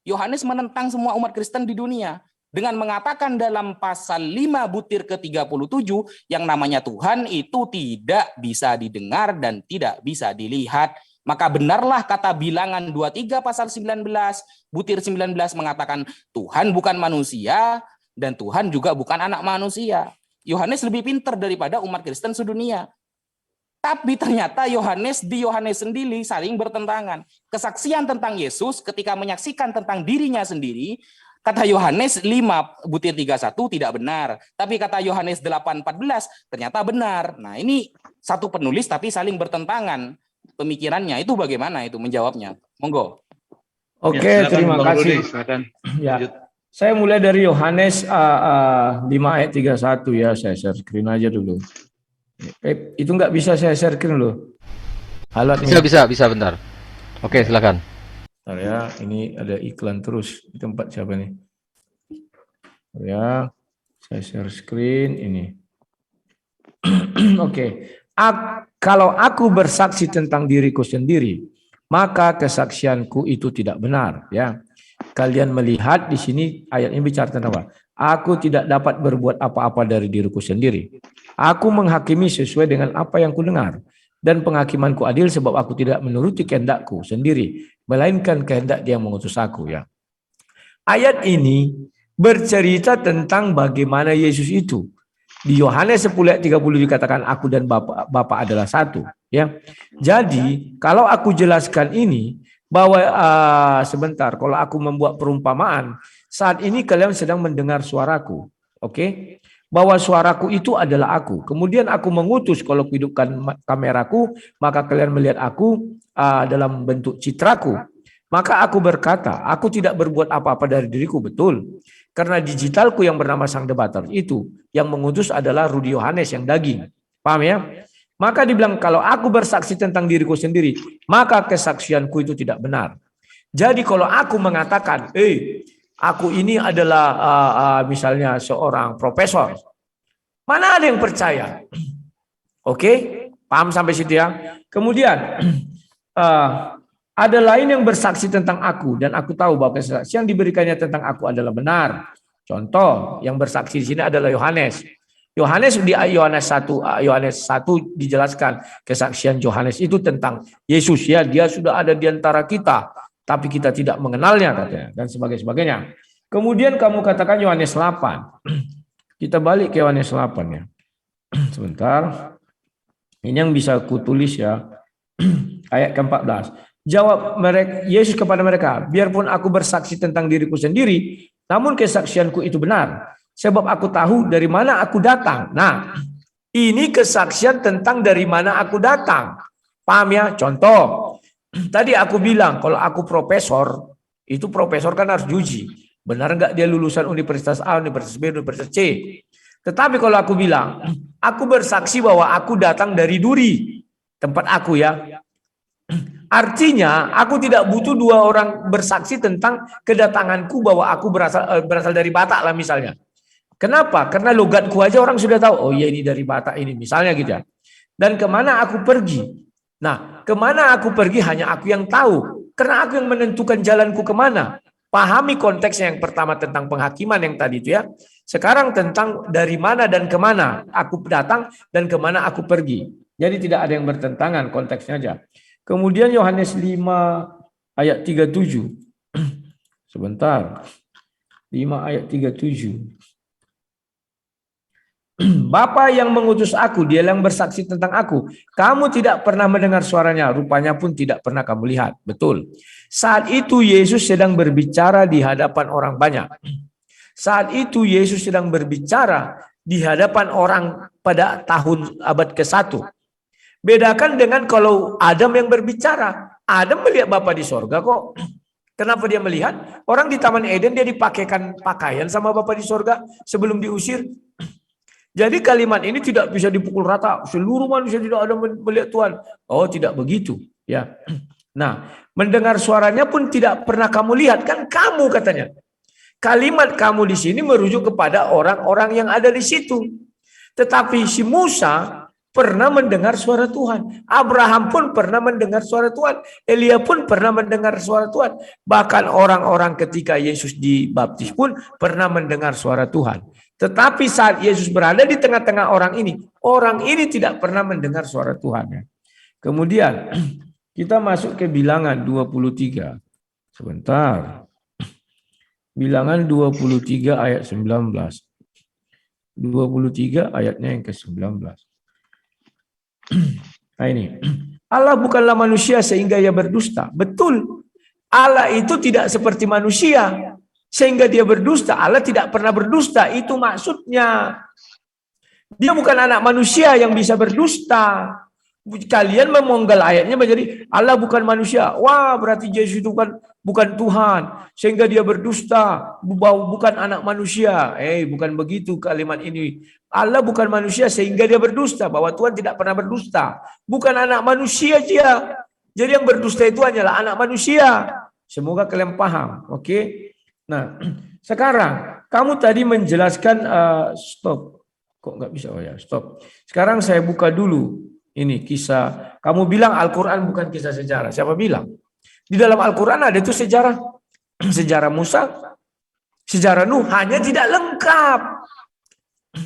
Yohanes menentang semua umat Kristen di dunia. Dengan mengatakan dalam pasal 5, butir ke-37, yang namanya Tuhan itu tidak bisa didengar dan tidak bisa dilihat. Maka benarlah kata Bilangan 23 pasal 19, butir 19 mengatakan Tuhan bukan manusia dan Tuhan juga bukan anak manusia. Yohanes lebih pintar daripada umat Kristen sedunia. Tapi ternyata Yohanes sendiri saling bertentangan. Kesaksian tentang Yesus ketika menyaksikan tentang dirinya sendiri, kata Yohanes 5 butir 31 tidak benar. Tapi kata Yohanes 8:14 ternyata benar. Nah, ini 1 penulis tapi saling bertentangan. Pemikirannya itu bagaimana itu menjawabnya? Monggo. Oke, Ya, silakan, terima Bang kasih. Rudi, silakan. Ya, Lanjut. saya mulai dari Yohanes 5 ayat 31 ya, saya share screen aja dulu. Itu nggak bisa saya share screen loh. Alatnya. Bisa bentar. Oke, silakan. Bentar ya, ini ada iklan terus. Di tempat siapa nih? Bentar ya, saya share screen ini. Oke. Kalau aku bersaksi tentang diriku sendiri, maka kesaksianku itu tidak benar. Ya, kalian melihat di sini ayat ini bicara tentang apa? Aku tidak dapat berbuat apa-apa dari diriku sendiri. Aku menghakimi sesuai dengan apa yang kudengar, dan penghakimanku adil sebab aku tidak menuruti kehendakku sendiri, melainkan kehendak Dia yang mengutus aku. Ya, ayat ini bercerita tentang bagaimana Yesus itu. Di Yohanes 10 ayat 30 dikatakan aku dan Bapa adalah satu. Ya, jadi kalau aku jelaskan ini bahwa sebentar, kalau aku membuat perumpamaan, saat ini kalian sedang mendengar suaraku, oke? Bahwa suaraku itu adalah aku. Kemudian aku mengutus, kalau hidupkan kameraku, maka kalian melihat aku dalam bentuk citraku. Maka aku berkata, aku tidak berbuat apa-apa dari diriku, betul. Karena digitalku yang bernama Sang Debater itu, yang mengutus adalah Rudi Yohanes yang daging. Paham ya? Maka dibilang kalau aku bersaksi tentang diriku sendiri, maka kesaksianku itu tidak benar. Jadi kalau aku mengatakan, aku ini adalah misalnya seorang profesor, mana ada yang percaya? Oke, paham sampai situ ya? Kemudian ada lain yang bersaksi tentang aku dan aku tahu bahwa kesaksian yang diberikannya tentang aku adalah benar. Contoh yang bersaksi di sini adalah Yohanes. Yohanes di Yohanes 1 dijelaskan kesaksian Yohanes itu tentang Yesus, ya, Dia sudah ada di antara kita, tapi kita tidak mengenalnya katanya, dan sebagainya. Kemudian kamu katakan Yohanes 8. Kita balik ke Yohanes 8 ya. Sebentar. Ini yang bisa aku tulis ya. Ayat ke-14. Jawab mereka, Yesus kepada mereka, biarpun aku bersaksi tentang diriku sendiri, namun kesaksianku itu benar. Sebab aku tahu dari mana aku datang. Nah, ini kesaksian tentang dari mana aku datang. Paham ya? Contoh, tadi aku bilang kalau aku profesor, itu profesor kan harus diuji. Benar nggak dia lulusan Universitas A, Universitas B, Universitas C. Tetapi kalau aku bilang, aku bersaksi bahwa aku datang dari Duri, tempat aku ya. Artinya, aku tidak butuh dua orang bersaksi tentang kedatanganku bahwa aku berasal dari Batak lah misalnya. Kenapa? Karena logatku aja orang sudah tahu. Oh iya ini dari Batak ini, misalnya gitu ya. Dan kemana aku pergi? Nah, kemana aku pergi hanya aku yang tahu. Karena aku yang menentukan jalanku kemana. Pahami konteksnya yang pertama tentang penghakiman yang tadi itu ya. Sekarang tentang dari mana dan kemana aku datang dan kemana aku pergi. Jadi tidak ada yang bertentangan konteksnya aja. Kemudian Yohanes 5 ayat 37. Sebentar. 5 ayat 37. Bapa yang mengutus aku, dia yang bersaksi tentang aku. Kamu tidak pernah mendengar suaranya, rupanya pun tidak pernah kamu lihat. Betul. Saat itu Yesus sedang berbicara di hadapan orang banyak. Saat itu Yesus sedang berbicara di hadapan orang pada tahun abad ke-1. Bedakan dengan kalau Adam yang berbicara. Adam melihat Bapa di sorga kok. Kenapa dia melihat? Orang di Taman Eden dia dipakaikan pakaian sama Bapa di sorga sebelum diusir. Jadi kalimat ini tidak bisa dipukul rata. Seluruh manusia tidak ada melihat Tuhan. Oh tidak begitu. Ya. Nah, mendengar suaranya pun tidak pernah kamu lihat. Kan kamu katanya. Kalimat kamu di sini merujuk kepada orang-orang yang ada di situ. Tetapi si Musa pernah mendengar suara Tuhan. Abraham pun pernah mendengar suara Tuhan. Elia pun pernah mendengar suara Tuhan. Bahkan orang-orang ketika Yesus dibaptis pun pernah mendengar suara Tuhan. Tetapi saat Yesus berada di tengah-tengah orang ini tidak pernah mendengar suara Tuhan. Kemudian kita masuk ke Bilangan 23. Sebentar. Bilangan 23 ayat 19. 23 ayatnya yang ke-19. Nah ini, Allah bukanlah manusia sehingga ia berdusta. Betul, Allah itu tidak seperti manusia sehingga dia berdusta. Allah tidak pernah berdusta, itu maksudnya. Dia bukan anak manusia yang bisa berdusta. Kalian memonggal ayatnya menjadi Allah bukan manusia. Wah, berarti Yesus itu bukan Tuhan sehingga dia berdusta, bukan anak manusia. Bukan begitu kalimat ini. Allah bukan manusia sehingga dia berdusta, bahwa Tuhan tidak pernah berdusta. Bukan anak manusia dia. Jadi yang berdusta itu hanyalah anak manusia. Semoga kalian paham. Oke. Nah, sekarang kamu tadi menjelaskan stop. Kok nggak bisa? Oh ya, stop. Sekarang saya buka dulu. Ini kisah, kamu bilang Al-Quran bukan kisah sejarah. Siapa bilang? Di dalam Al-Quran ada itu sejarah. Sejarah Musa, sejarah Nuh, hanya tidak lengkap.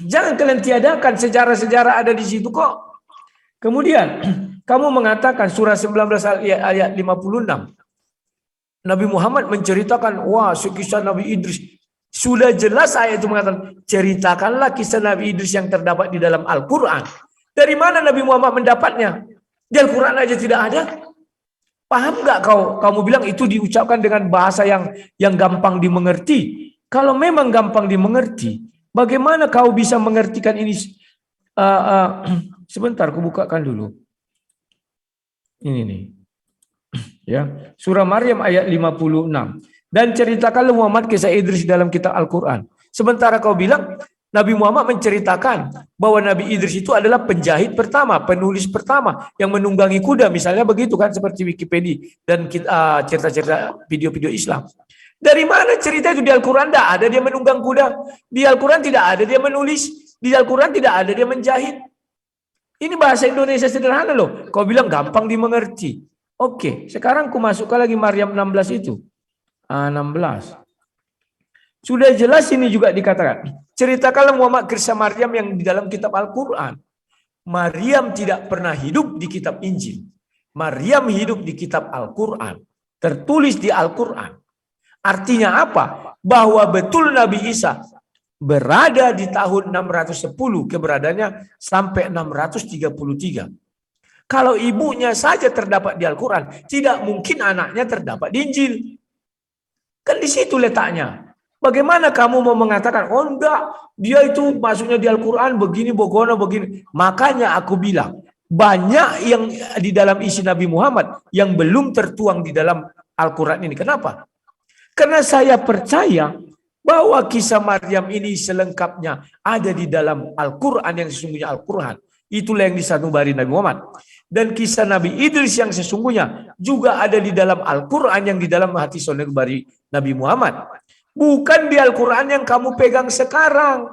Jangan kalian tiadakan sejarah-sejarah ada di situ kok. Kemudian, kamu mengatakan surah 19 ayat 56. Nabi Muhammad menceritakan, wah kisah Nabi Idris. Sudah jelas ayat itu mengatakan, ceritakanlah kisah Nabi Idris yang terdapat di dalam Al-Quran. Dari mana Nabi Muhammad mendapatnya? Di Al-Quran aja tidak ada. Paham nggak kamu bilang itu diucapkan dengan bahasa yang gampang dimengerti? Kalau memang gampang dimengerti, bagaimana kau bisa mengertikan ini? Sebentar, aku bukakan dulu. Ini nih. Ya, surah Maryam ayat 56. Dan ceritakanlah Muhammad kisah Idris dalam kitab Al-Quran. Sementara kau bilang Nabi Muhammad menceritakan bahwa Nabi Idris itu adalah penjahit pertama, penulis pertama yang menunggangi kuda, misalnya begitu kan, seperti Wikipedia dan cerita-cerita video-video Islam. Dari mana cerita itu? Di Al-Quran tidak ada dia menunggang kuda, di Al-Quran tidak ada dia menulis, di Al-Quran tidak ada dia menjahit. Ini bahasa Indonesia sederhana loh. Kau bilang gampang dimengerti. Oke, sekarang aku masukkan lagi Maryam 16 itu. 16. Sudah jelas ini juga dikatakan. Ceritakanlah Muhammad kisah Maryam yang di dalam kitab Al-Quran. Maryam tidak pernah hidup di kitab Injil. Maryam hidup di kitab Al-Quran. Tertulis di Al-Quran. Artinya apa? Bahwa betul Nabi Isa berada di tahun 610, keberadaannya sampai 633. Kalau ibunya saja terdapat di Al-Quran, tidak mungkin anaknya terdapat di Injil. Kan di situ letaknya. Bagaimana kamu mau mengatakan, oh enggak, dia itu masuknya di Al-Quran begini, begini. Makanya aku bilang, banyak yang di dalam isi Nabi Muhammad yang belum tertuang di dalam Al-Quran ini. Kenapa? Karena saya percaya bahwa kisah Maryam ini selengkapnya ada di dalam Al-Quran yang sesungguhnya Al-Quran. Itulah yang disanubari Nabi Muhammad. Dan kisah Nabi Idris yang sesungguhnya juga ada di dalam Al-Quran yang di dalam hati sanubari Nabi Muhammad. Bukan di Al-Quran yang kamu pegang sekarang.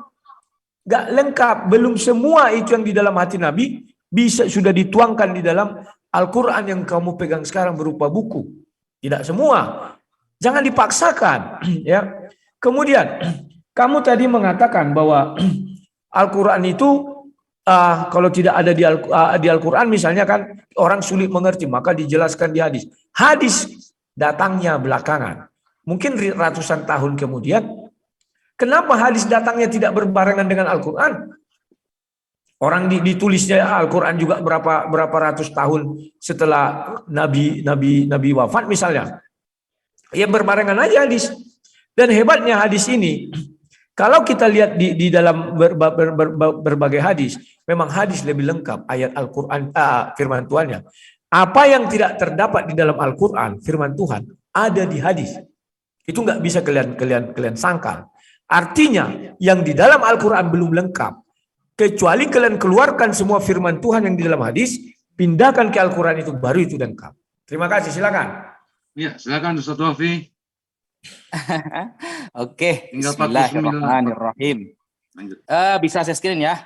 Gak lengkap. Belum semua itu yang di dalam hati Nabi bisa sudah dituangkan di dalam Al-Quran yang kamu pegang sekarang berupa buku. Tidak semua. Jangan dipaksakan. Ya. Kemudian, kamu tadi mengatakan bahwa Al-Quran itu kalau tidak ada di Al-Quran misalnya kan orang sulit mengerti, maka dijelaskan di hadis. Hadis datangnya belakangan. Mungkin ratusan tahun kemudian. Kenapa hadis datangnya tidak berbarengan dengan Al-Quran? Orang ditulisnya Al-Quran juga berapa ratus tahun setelah Nabi wafat misalnya. Ya berbarengan aja hadis. Dan hebatnya hadis ini, kalau kita lihat di dalam berbagai hadis, memang hadis lebih lengkap ayat Al-Quran, firman Tuhannya. Apa yang tidak terdapat di dalam Al-Quran, firman Tuhan, ada di hadis. Itu nggak bisa kalian sangkal. Artinya, yang di dalam Al-Quran belum lengkap. Kecuali kalian keluarkan semua firman Tuhan yang di dalam hadis, pindahkan ke Al-Quran itu, baru itu lengkap. Terima kasih, silakan. Ya, silakan Ustaz Wafi. Oke, Tinggal 49. Bismillahirrahmanirrahim. Lanjut. Bisa saya screen ya?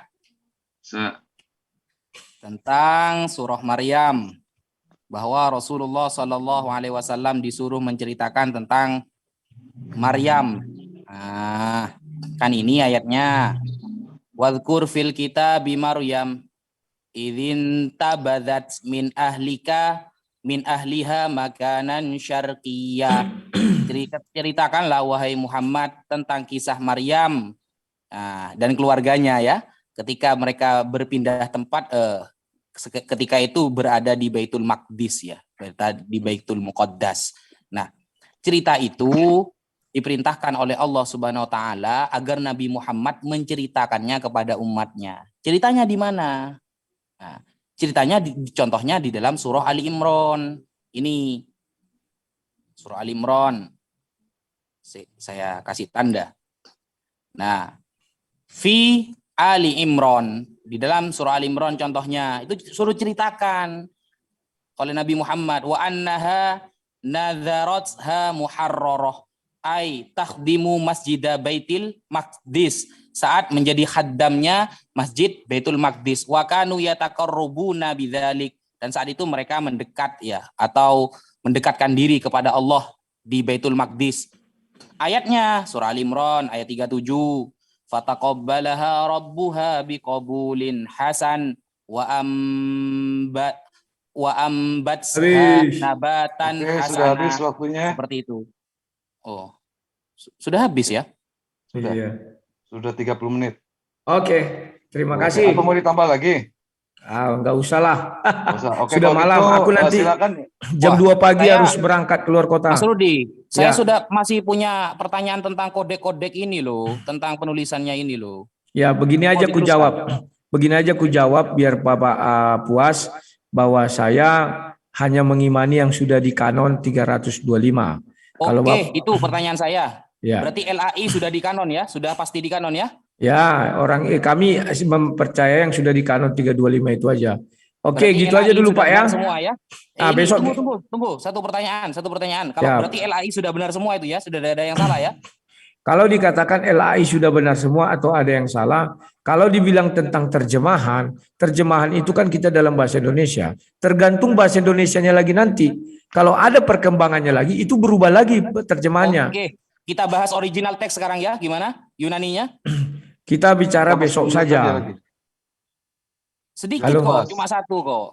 Tentang surah Maryam, bahwa Rasulullah Shallallahu Alaihi Wasallam disuruh menceritakan tentang Maryam. Kan ini ayatnya. Wadhkur fil kitabi Maryam idzin tabadat min ahliha makanan syarqiyya. Ceritakanlah wahai Muhammad tentang kisah Maryam dan keluarganya ya, ketika mereka berpindah tempat, ketika itu berada di Baitul Maqdis ya, di Baitul Muqaddas. Nah, cerita itu diperintahkan oleh Allah Subhanahu wa taala agar Nabi Muhammad menceritakannya kepada umatnya. Ceritanya di mana? Nah, ceritanya contohnya di dalam surah Ali Imran. Ini surah Ali Imran. Saya kasih tanda. Nah, fi Ali Imran, di dalam surah Ali Imran contohnya itu suruh ceritakan oleh Nabi Muhammad, wa annaha nadzaratha muharrarah ay takhdimu masjidah Baitul Maqdis, saat menjadi khaddamnya Masjid Baitul Maqdis, wa kanu yataqarrabuna bidzalik, dan saat itu mereka mendekat ya, atau mendekatkan diri kepada Allah di Baitul Maqdis. Ayatnya surah Al Imran ayat 37. Fataqabbalaha rabbuha biqabulin hasan wa ambatha nabatan Oke, sudah hasana. habis waktunya. Seperti itu. Oh. Sudah habis ya? Sudah. Iya. Sudah 30 menit. Oke, terima kasih. Apa mau ditambah lagi? Enggak usah lah. Nggak usah. Oke, Sudah kalau malam. gitu, Aku nanti silakan. jam 2 pagi saya- harus berangkat keluar kota. Mas Rudi, saya Ya. sudah masih punya pertanyaan tentang kodek-kodek ini loh, tentang penulisannya ini loh. Ya, begini aja ku diteruskan? jawab. Begini aja ku jawab biar Bapak puas bahwa saya hanya mengimani yang sudah di kanon 325. Kalau Oke, itu pertanyaan saya. Ya. Berarti LAI sudah di kanon ya? Sudah pasti di kanon ya? Ya, kami mempercaya yang sudah di kanon 325 itu aja. Oke, Berarti gitu LAI aja dulu sudah Pak ya. benar semua ya? Ini, Besok tunggu. Satu pertanyaan. Kalau Ya. berarti LAI sudah benar semua itu ya? Sudah ada yang salah ya? kalau dikatakan LAI sudah benar semua atau ada yang salah, kalau dibilang tentang terjemahan itu kan kita dalam bahasa Indonesia. Tergantung bahasa Indonesianya lagi nanti. Kalau ada perkembangannya lagi, itu berubah lagi terjemahannya. Oke, kita bahas original teks sekarang ya. Gimana? Yunaninya? Kita bicara besok saja. Lagi. Sedikit Halo, kok, Mas. cuma satu kok.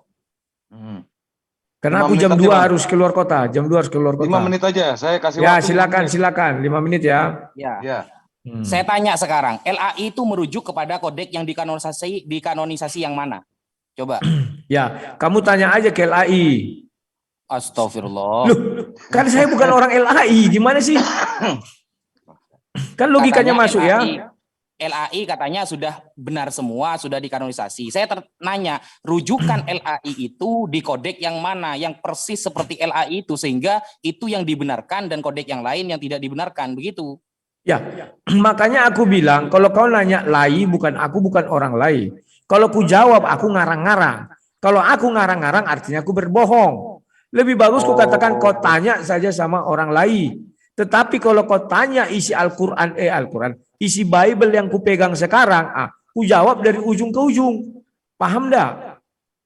Karena 5 aku menit jam aja, 2 Bang. harus keluar kota. Jam 2 harus keluar 5 kota. menit aja, saya kasih Ya, waktu. 5 menit. silakan 5 menit ya. Ya. Ya. Saya tanya sekarang, LAI itu merujuk kepada kodek yang dikanonisasi yang mana? Coba. Ya, kamu tanya aja ke LAI. Astagfirullah. Loh, kan saya bukan orang LAI, gimana sih? Kan logikanya Katanya masuk ya. LAI katanya sudah benar semua, sudah dikanonisasi. Saya nanya, rujukan LAI itu di kodek yang mana, yang persis seperti LAI itu, sehingga itu yang dibenarkan dan kodek yang lain yang tidak dibenarkan, begitu. Ya, makanya aku bilang, kalau kau nanya LAI, aku bukan orang LAI. Kalau ku jawab, aku ngarang-ngarang. Kalau aku ngarang-ngarang, artinya aku berbohong. Lebih bagus ku katakan kau tanya saja sama orang lain. Tetapi kalau kau tanya isi Al-Quran, isi Bible yang kupegang sekarang, ku jawab dari ujung ke ujung. Paham dah?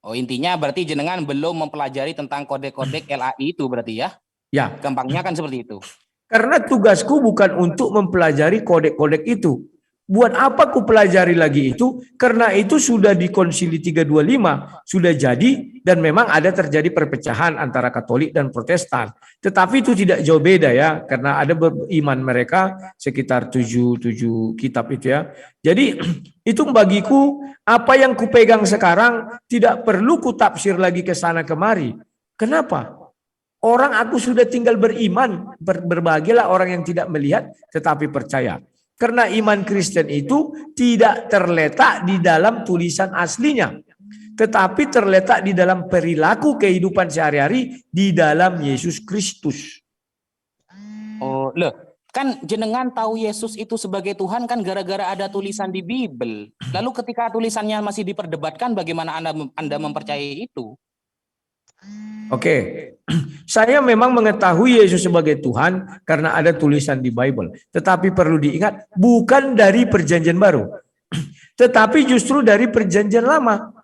Oh, intinya berarti jenengan belum mempelajari tentang kodek-kodek LAI itu berarti ya? Ya. Gampangnya kan seperti itu. Karena tugasku bukan untuk mempelajari kodek-kodek itu. Buat apa ku pelajari lagi itu? Karena itu sudah di Konsili 325, sudah jadi, dan memang ada terjadi perpecahan antara Katolik dan Protestan. Tetapi itu tidak jauh beda ya, karena ada iman mereka sekitar 7 kitab itu ya. Jadi itu bagiku, apa yang kupegang sekarang tidak perlu ku tafsir lagi ke sana kemari. Kenapa? Orang aku sudah tinggal beriman, berbahagialah orang yang tidak melihat tetapi percaya. Karena iman Kristen itu tidak terletak di dalam tulisan aslinya, tetapi terletak di dalam perilaku kehidupan sehari-hari di dalam Yesus Kristus. Oh, loh, kan jenengan tahu Yesus itu sebagai Tuhan kan gara-gara ada tulisan di Bible. Lalu ketika tulisannya masih diperdebatkan, bagaimana Anda mempercayai itu? Oke, saya memang mengetahui Yesus sebagai Tuhan karena ada tulisan di Bible. Tetapi perlu diingat, bukan dari perjanjian baru. Tetapi justru dari perjanjian lama.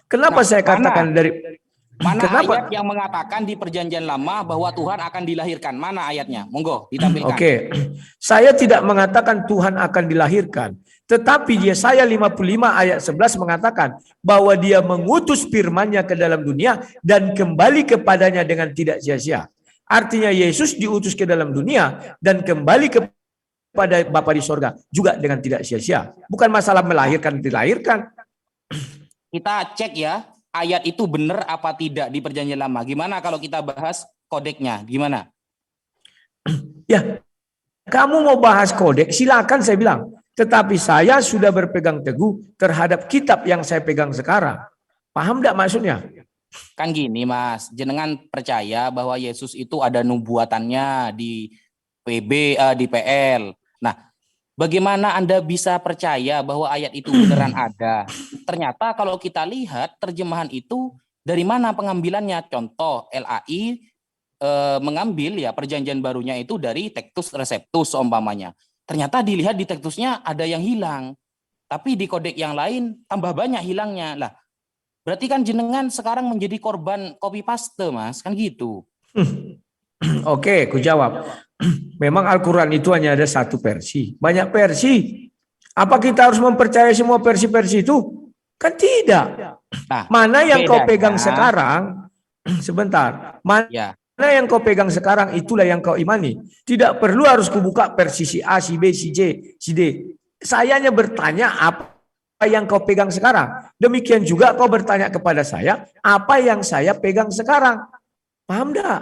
Kenapa saya katakan dari... Mana kenapa? ayat yang mengatakan di perjanjian lama bahwa Tuhan akan dilahirkan? Mana ayatnya? Monggo, ditampilkan. Oke, saya tidak mengatakan Tuhan akan dilahirkan. Tetapi Yesaya 55 ayat 11 mengatakan bahwa dia mengutus firman-Nya ke dalam dunia dan kembali kepadanya dengan tidak sia-sia. Artinya Yesus diutus ke dalam dunia dan kembali kepada Bapa di sorga juga dengan tidak sia-sia. Bukan masalah melahirkan, dilahirkan. Kita cek ya, ayat itu benar apa tidak di perjanjian lama. Gimana kalau kita bahas kodeknya? Gimana? Ya, kamu mau bahas kodek, silakan saya bilang. Tetapi saya sudah berpegang teguh terhadap kitab yang saya pegang sekarang. Paham tidak maksudnya? Kan gini Mas, jenengan percaya bahwa Yesus itu ada nubuatannya di di PL. Nah, bagaimana Anda bisa percaya bahwa ayat itu beneran ada? Ternyata kalau kita lihat terjemahan itu dari mana pengambilannya? Contoh LAI mengambil ya perjanjian barunya itu dari Textus Receptus umpamanya. Ternyata dilihat di Textusnya ada yang hilang. Tapi di kodek yang lain tambah banyak hilangnya. Lah, berarti kan jenengan sekarang menjadi korban copy paste, Mas. Kan gitu. Oke, ku jawab. Memang Al-Quran itu hanya ada satu versi. Banyak versi. Apa kita harus mempercayai semua versi-versi itu? Kan tidak. Nah, mana yang kau bedanya, pegang sekarang? Sebentar. Mana yang kau pegang sekarang itulah yang kau imani. Tidak perlu harus kubuka versi si A, si B, si C, si D. Saya hanya bertanya apa yang kau pegang sekarang. Demikian juga kau bertanya kepada saya apa yang saya pegang sekarang. Paham enggak?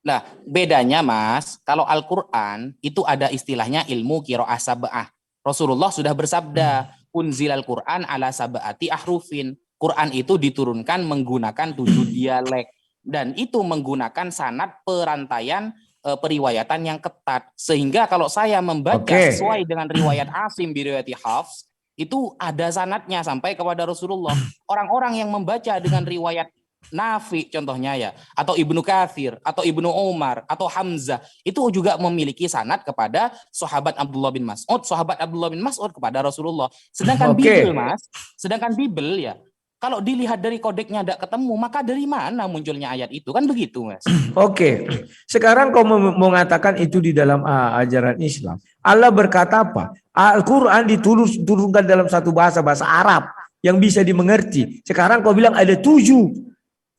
Nah, bedanya Mas, kalau Al-Quran itu ada istilahnya ilmu qiraah sab'ah. Rasulullah sudah bersabda, unzilal Quran ala sab'ati ahrufin. Quran itu diturunkan menggunakan 7 dialek. Dan itu menggunakan sanad perantaian periwayatan yang ketat. Sehingga kalau saya membaca sesuai dengan riwayat Asim biriwayati Hafs, itu ada sanadnya sampai kepada Rasulullah. Orang-orang yang membaca dengan riwayat Nafi contohnya ya, atau Ibnu Katsir, atau Ibnu Umar, atau Hamzah, itu juga memiliki sanad kepada sahabat Abdullah bin Mas'ud, sahabat Abdullah bin Mas'ud kepada Rasulullah. Sedangkan Bible Mas, sedangkan Bible ya, kalau dilihat dari kodeknya tidak ketemu, maka dari mana munculnya ayat itu? Kan begitu, Mas. Oke. Sekarang kau mengatakan itu di dalam ajaran Islam. Allah berkata apa? Al-Quran diturunkan dalam satu bahasa Arab yang bisa dimengerti. Sekarang kau bilang ada 7.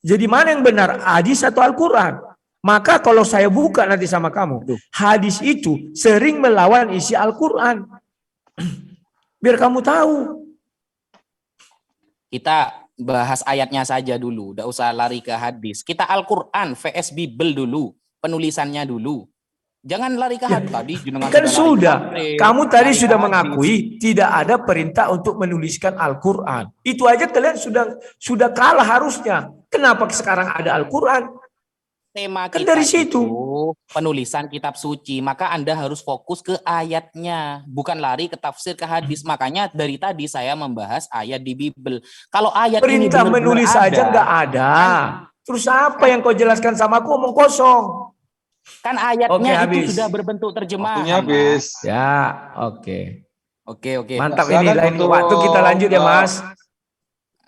Jadi mana yang benar? Hadis atau Al-Quran? Maka kalau saya buka nanti sama kamu, hadis itu sering melawan isi Al-Quran. Biar kamu tahu. Kita bahas ayatnya saja dulu, nggak usah lari ke hadis. Kita Al-Quran, VS Bible dulu, penulisannya dulu. Jangan lari ke hadis. Tadi jenengan Kan sudah lari ke sudah, tafsir, kamu tadi lari ke sudah hadis. mengakui tidak ada perintah untuk menuliskan Al-Quran. Itu aja kalian sudah kalah harusnya. Kenapa sekarang ada Al-Quran? Tema Kan kita dari situ. itu penulisan kitab suci, maka Anda harus fokus ke ayatnya, bukan lari ke tafsir ke hadis. Makanya dari tadi saya membahas ayat di Bible. Kalau ayat ini Perintah benar-benar menulis saja nggak ada. Terus apa yang kau jelaskan sama aku omong kosong? kan Oke, ayatnya itu habis. sudah berbentuk terjemahan. Waktunya habis. Mas. Ya, oke. Oke. Mantap, Silakan ini lain untuk, waktu kita lanjut ya, Mas.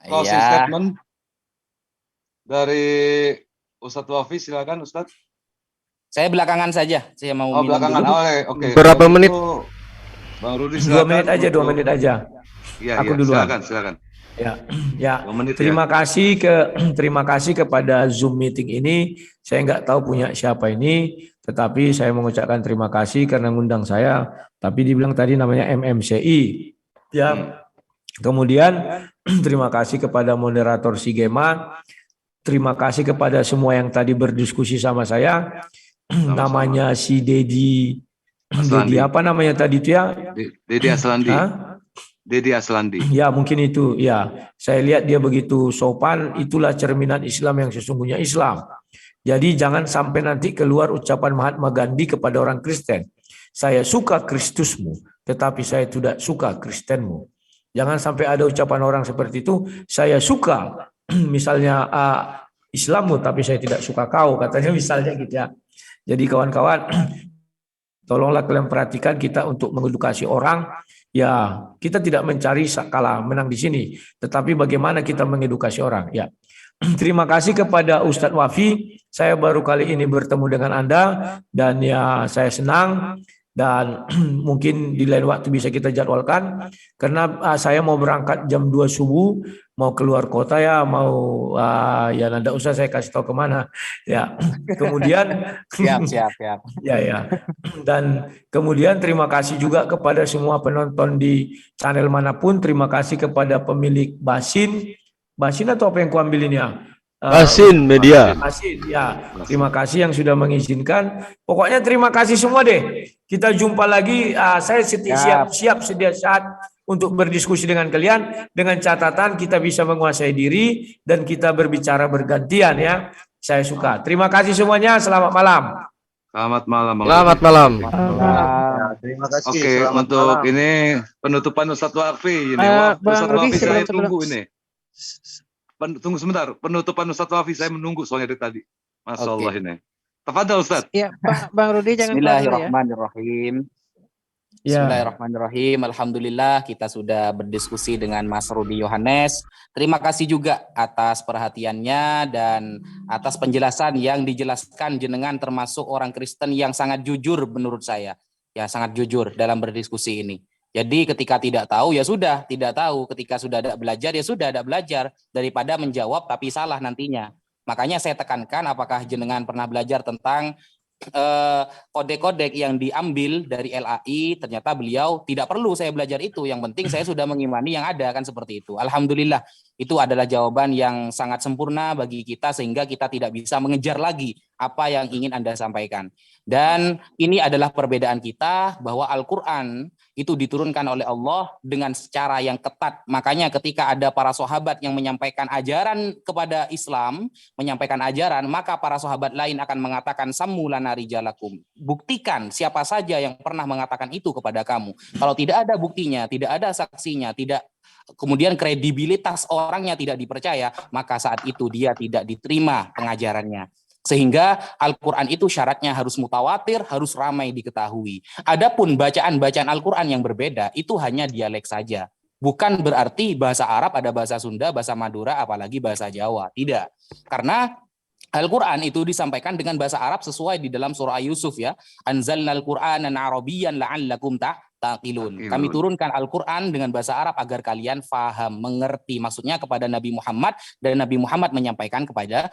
Closing Iya. statement dari Ustadz Wafi, silakan Ustadz. Saya belakangan saja. Saya mau minum Belakangan dulu. Oke. Berapa Kalau menit? gitu, Bang Rudi 2 silakan. menit aja, 2 menit aja. Iya, Aku duluan. Silakan. Ya. 2 menit Terima kasih kepada Zoom meeting ini. Saya nggak tahu punya siapa ini, tetapi saya mengucapkan terima kasih karena ngundang saya. Tapi dibilang tadi namanya MMCI. Ya. Kemudian terima kasih kepada moderator Sigema. Terima kasih kepada semua yang tadi berdiskusi sama saya. Namanya si Dedi. Dedi apa namanya tadi itu ya? Dedi Aslandi. Hah? Dedi Aslandi. Ya mungkin itu ya. Saya lihat dia begitu sopan, itulah cerminan Islam yang sesungguhnya Islam. Jadi jangan sampai nanti keluar ucapan Mahatma Gandhi kepada orang Kristen. Saya suka Kristusmu, tetapi saya tidak suka Kristenmu. Jangan sampai ada ucapan orang seperti itu, saya suka misalnya Islammu, tapi saya tidak suka kau, katanya misalnya gitu ya. Jadi kawan-kawan, tolonglah kalian perhatikan kita untuk mengedukasi orang. Ya, kita tidak mencari kalah menang di sini, tetapi bagaimana kita mengedukasi orang. Ya, terima kasih kepada Ustadz Wafi. Saya baru kali ini bertemu dengan Anda dan ya saya senang dan mungkin di lain waktu bisa kita jadwalkan karena saya mau berangkat jam 2 subuh, mau keluar kota ya, mau ya nanti usah saya kasih tahu kemana. Ya, kemudian Siap. Ya. Dan kemudian terima kasih juga kepada semua penonton di channel manapun. Terima kasih kepada pemilik Basin atau apa yang kuambil ini ya? Basin Media. Basin, ya. Terima kasih yang sudah mengizinkan. Pokoknya terima kasih semua deh. Kita jumpa lagi. Saya siap sedia saat untuk berdiskusi dengan kalian. Dengan catatan kita bisa menguasai diri dan kita berbicara bergantian ya. Saya suka. Terima kasih semuanya. Selamat malam. Selamat malam. Bang Selamat Rudi. malam. Ya, terima kasih. Oke, Selamat untuk malam. ini penutupan Ustadz Wafi ini. Bang Ustadz Rudi, Wafi saya sebelum- tunggu ini. Tunggu sebentar, penutupan Ustadz Wafi saya menunggu soalnya dari tadi. Masya Allah ini. Tafadhal Ustadz. Ya, Bang Rudi jangan keluar dulu ya. Bismillahirrahmanirrahim. Ya. Bismillahirrahmanirrahim. Alhamdulillah kita sudah berdiskusi dengan Mas Rudi Yohanes. Terima kasih juga atas perhatiannya dan atas penjelasan yang dijelaskan jenengan termasuk orang Kristen yang sangat jujur menurut saya. Ya, sangat jujur dalam berdiskusi ini. Jadi ketika tidak tahu ya sudah tidak tahu, ketika sudah ada belajar ya sudah ada belajar daripada menjawab tapi salah nantinya. Makanya saya tekankan apakah jenengan pernah belajar tentang kode-kode yang diambil dari LAI, ternyata beliau tidak perlu saya belajar itu, yang penting saya sudah mengimani yang ada, kan seperti itu. Alhamdulillah itu adalah jawaban yang sangat sempurna bagi kita sehingga kita tidak bisa mengejar lagi apa yang ingin Anda sampaikan. Dan ini adalah perbedaan kita bahwa Al-Quran itu diturunkan oleh Allah dengan secara yang ketat. Makanya ketika ada para sahabat yang menyampaikan ajaran kepada Islam, menyampaikan ajaran, maka para sahabat lain akan mengatakan samulana rijalakum. Buktikan siapa saja yang pernah mengatakan itu kepada kamu. Kalau tidak ada buktinya, tidak ada saksinya, tidak kemudian kredibilitas orangnya tidak dipercaya, maka saat itu dia tidak diterima pengajarannya. Sehingga Al-Quran itu syaratnya harus mutawatir, harus ramai diketahui. Adapun bacaan-bacaan Al-Quran yang berbeda, itu hanya dialek saja. Bukan berarti bahasa Arab ada bahasa Sunda, bahasa Madura, apalagi bahasa Jawa. Tidak. Karena Al-Quran itu disampaikan dengan bahasa Arab sesuai di dalam surah Yusuf ya. Anzalnal Qur'anan Arabiyyan la'allakum taqilun. Kami Taqilun. turunkan Al-Qur'an dengan bahasa Arab agar kalian faham, mengerti. Maksudnya kepada Nabi Muhammad, dan Nabi Muhammad menyampaikan kepada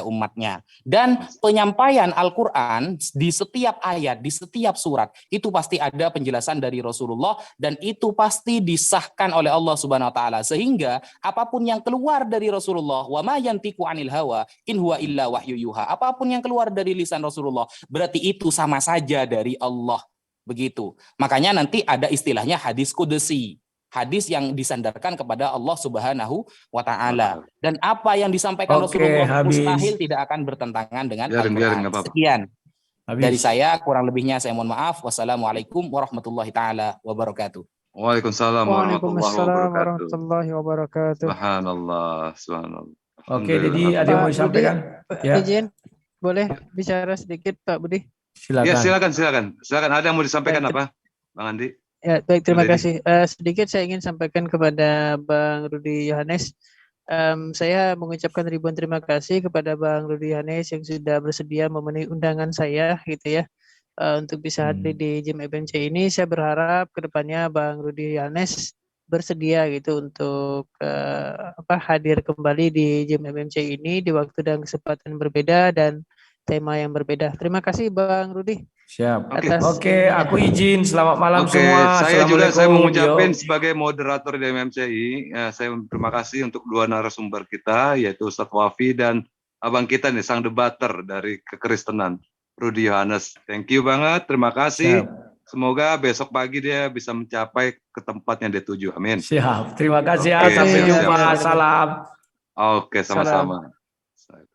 umatnya. Dan penyampaian Al-Qur'an di setiap ayat, di setiap surat itu pasti ada penjelasan dari Rasulullah, dan itu pasti disahkan oleh Allah Subhanahu wa taala, sehingga apapun yang keluar dari Rasulullah, wa ma yantiqu anil hawa in huwa illa wahyu yuha. Apapun yang keluar dari lisan Rasulullah berarti itu sama saja dari Allah. Begitu. Makanya nanti ada istilahnya hadis qudsi. Hadis yang disandarkan kepada Allah Subhanahu wa taala. Dan apa yang disampaikan Oke, Rasulullah habis. mustahil tidak akan bertentangan dengan Biarin, Al-Qur'an. nggak apa-apa. Sekian Habis. dari saya, kurang lebihnya saya mohon maaf. Wassalamualaikum warahmatullahi taala wabarakatuh. Waalaikumsalam warahmatullahi Waalaikumsalam wabarakatuh. warahmatullahi wabarakatuh. Subhanallah, subhanallah. Oke, jadi ada yang mau Pak disampaikan? Ya, Izin, boleh bicara sedikit Pak Budi? Ya, silakan. silakan. Ada yang mau disampaikan Ya, apa, Bang Andi? Ya, baik, terima Bang kasih. Sedikit saya ingin sampaikan kepada Bang Rudi Yohanes. Saya mengucapkan ribuan terima kasih kepada Bang Rudi Yohanes yang sudah bersedia memenuhi undangan saya, gitu ya, untuk bisa hadir di Jim FMC ini. Saya berharap kedepannya Bang Rudi Yohanes bersedia gitu untuk hadir kembali di Jim FMC ini di waktu dan kesempatan berbeda dan tema yang berbeda. Terima kasih Bang Rudi. Siap. Atas Oke, ininya. aku izin. Selamat malam Oke, semua. saya Assalamualaikum. mengucapkan Yo. sebagai moderator di MMCI, saya terima kasih untuk dua narasumber kita, yaitu Ustadz Wafi dan abang kita nih, sang debater dari kekristenan, Rudi Yohanes. Thank you banget, terima kasih. Siap. Semoga besok pagi dia bisa mencapai ke tempat yang dia tuju. Amin. Siap. Terima kasih. Oke, Sampai siap, jumpa. siap. Salam. Oke, sama-sama. Salam.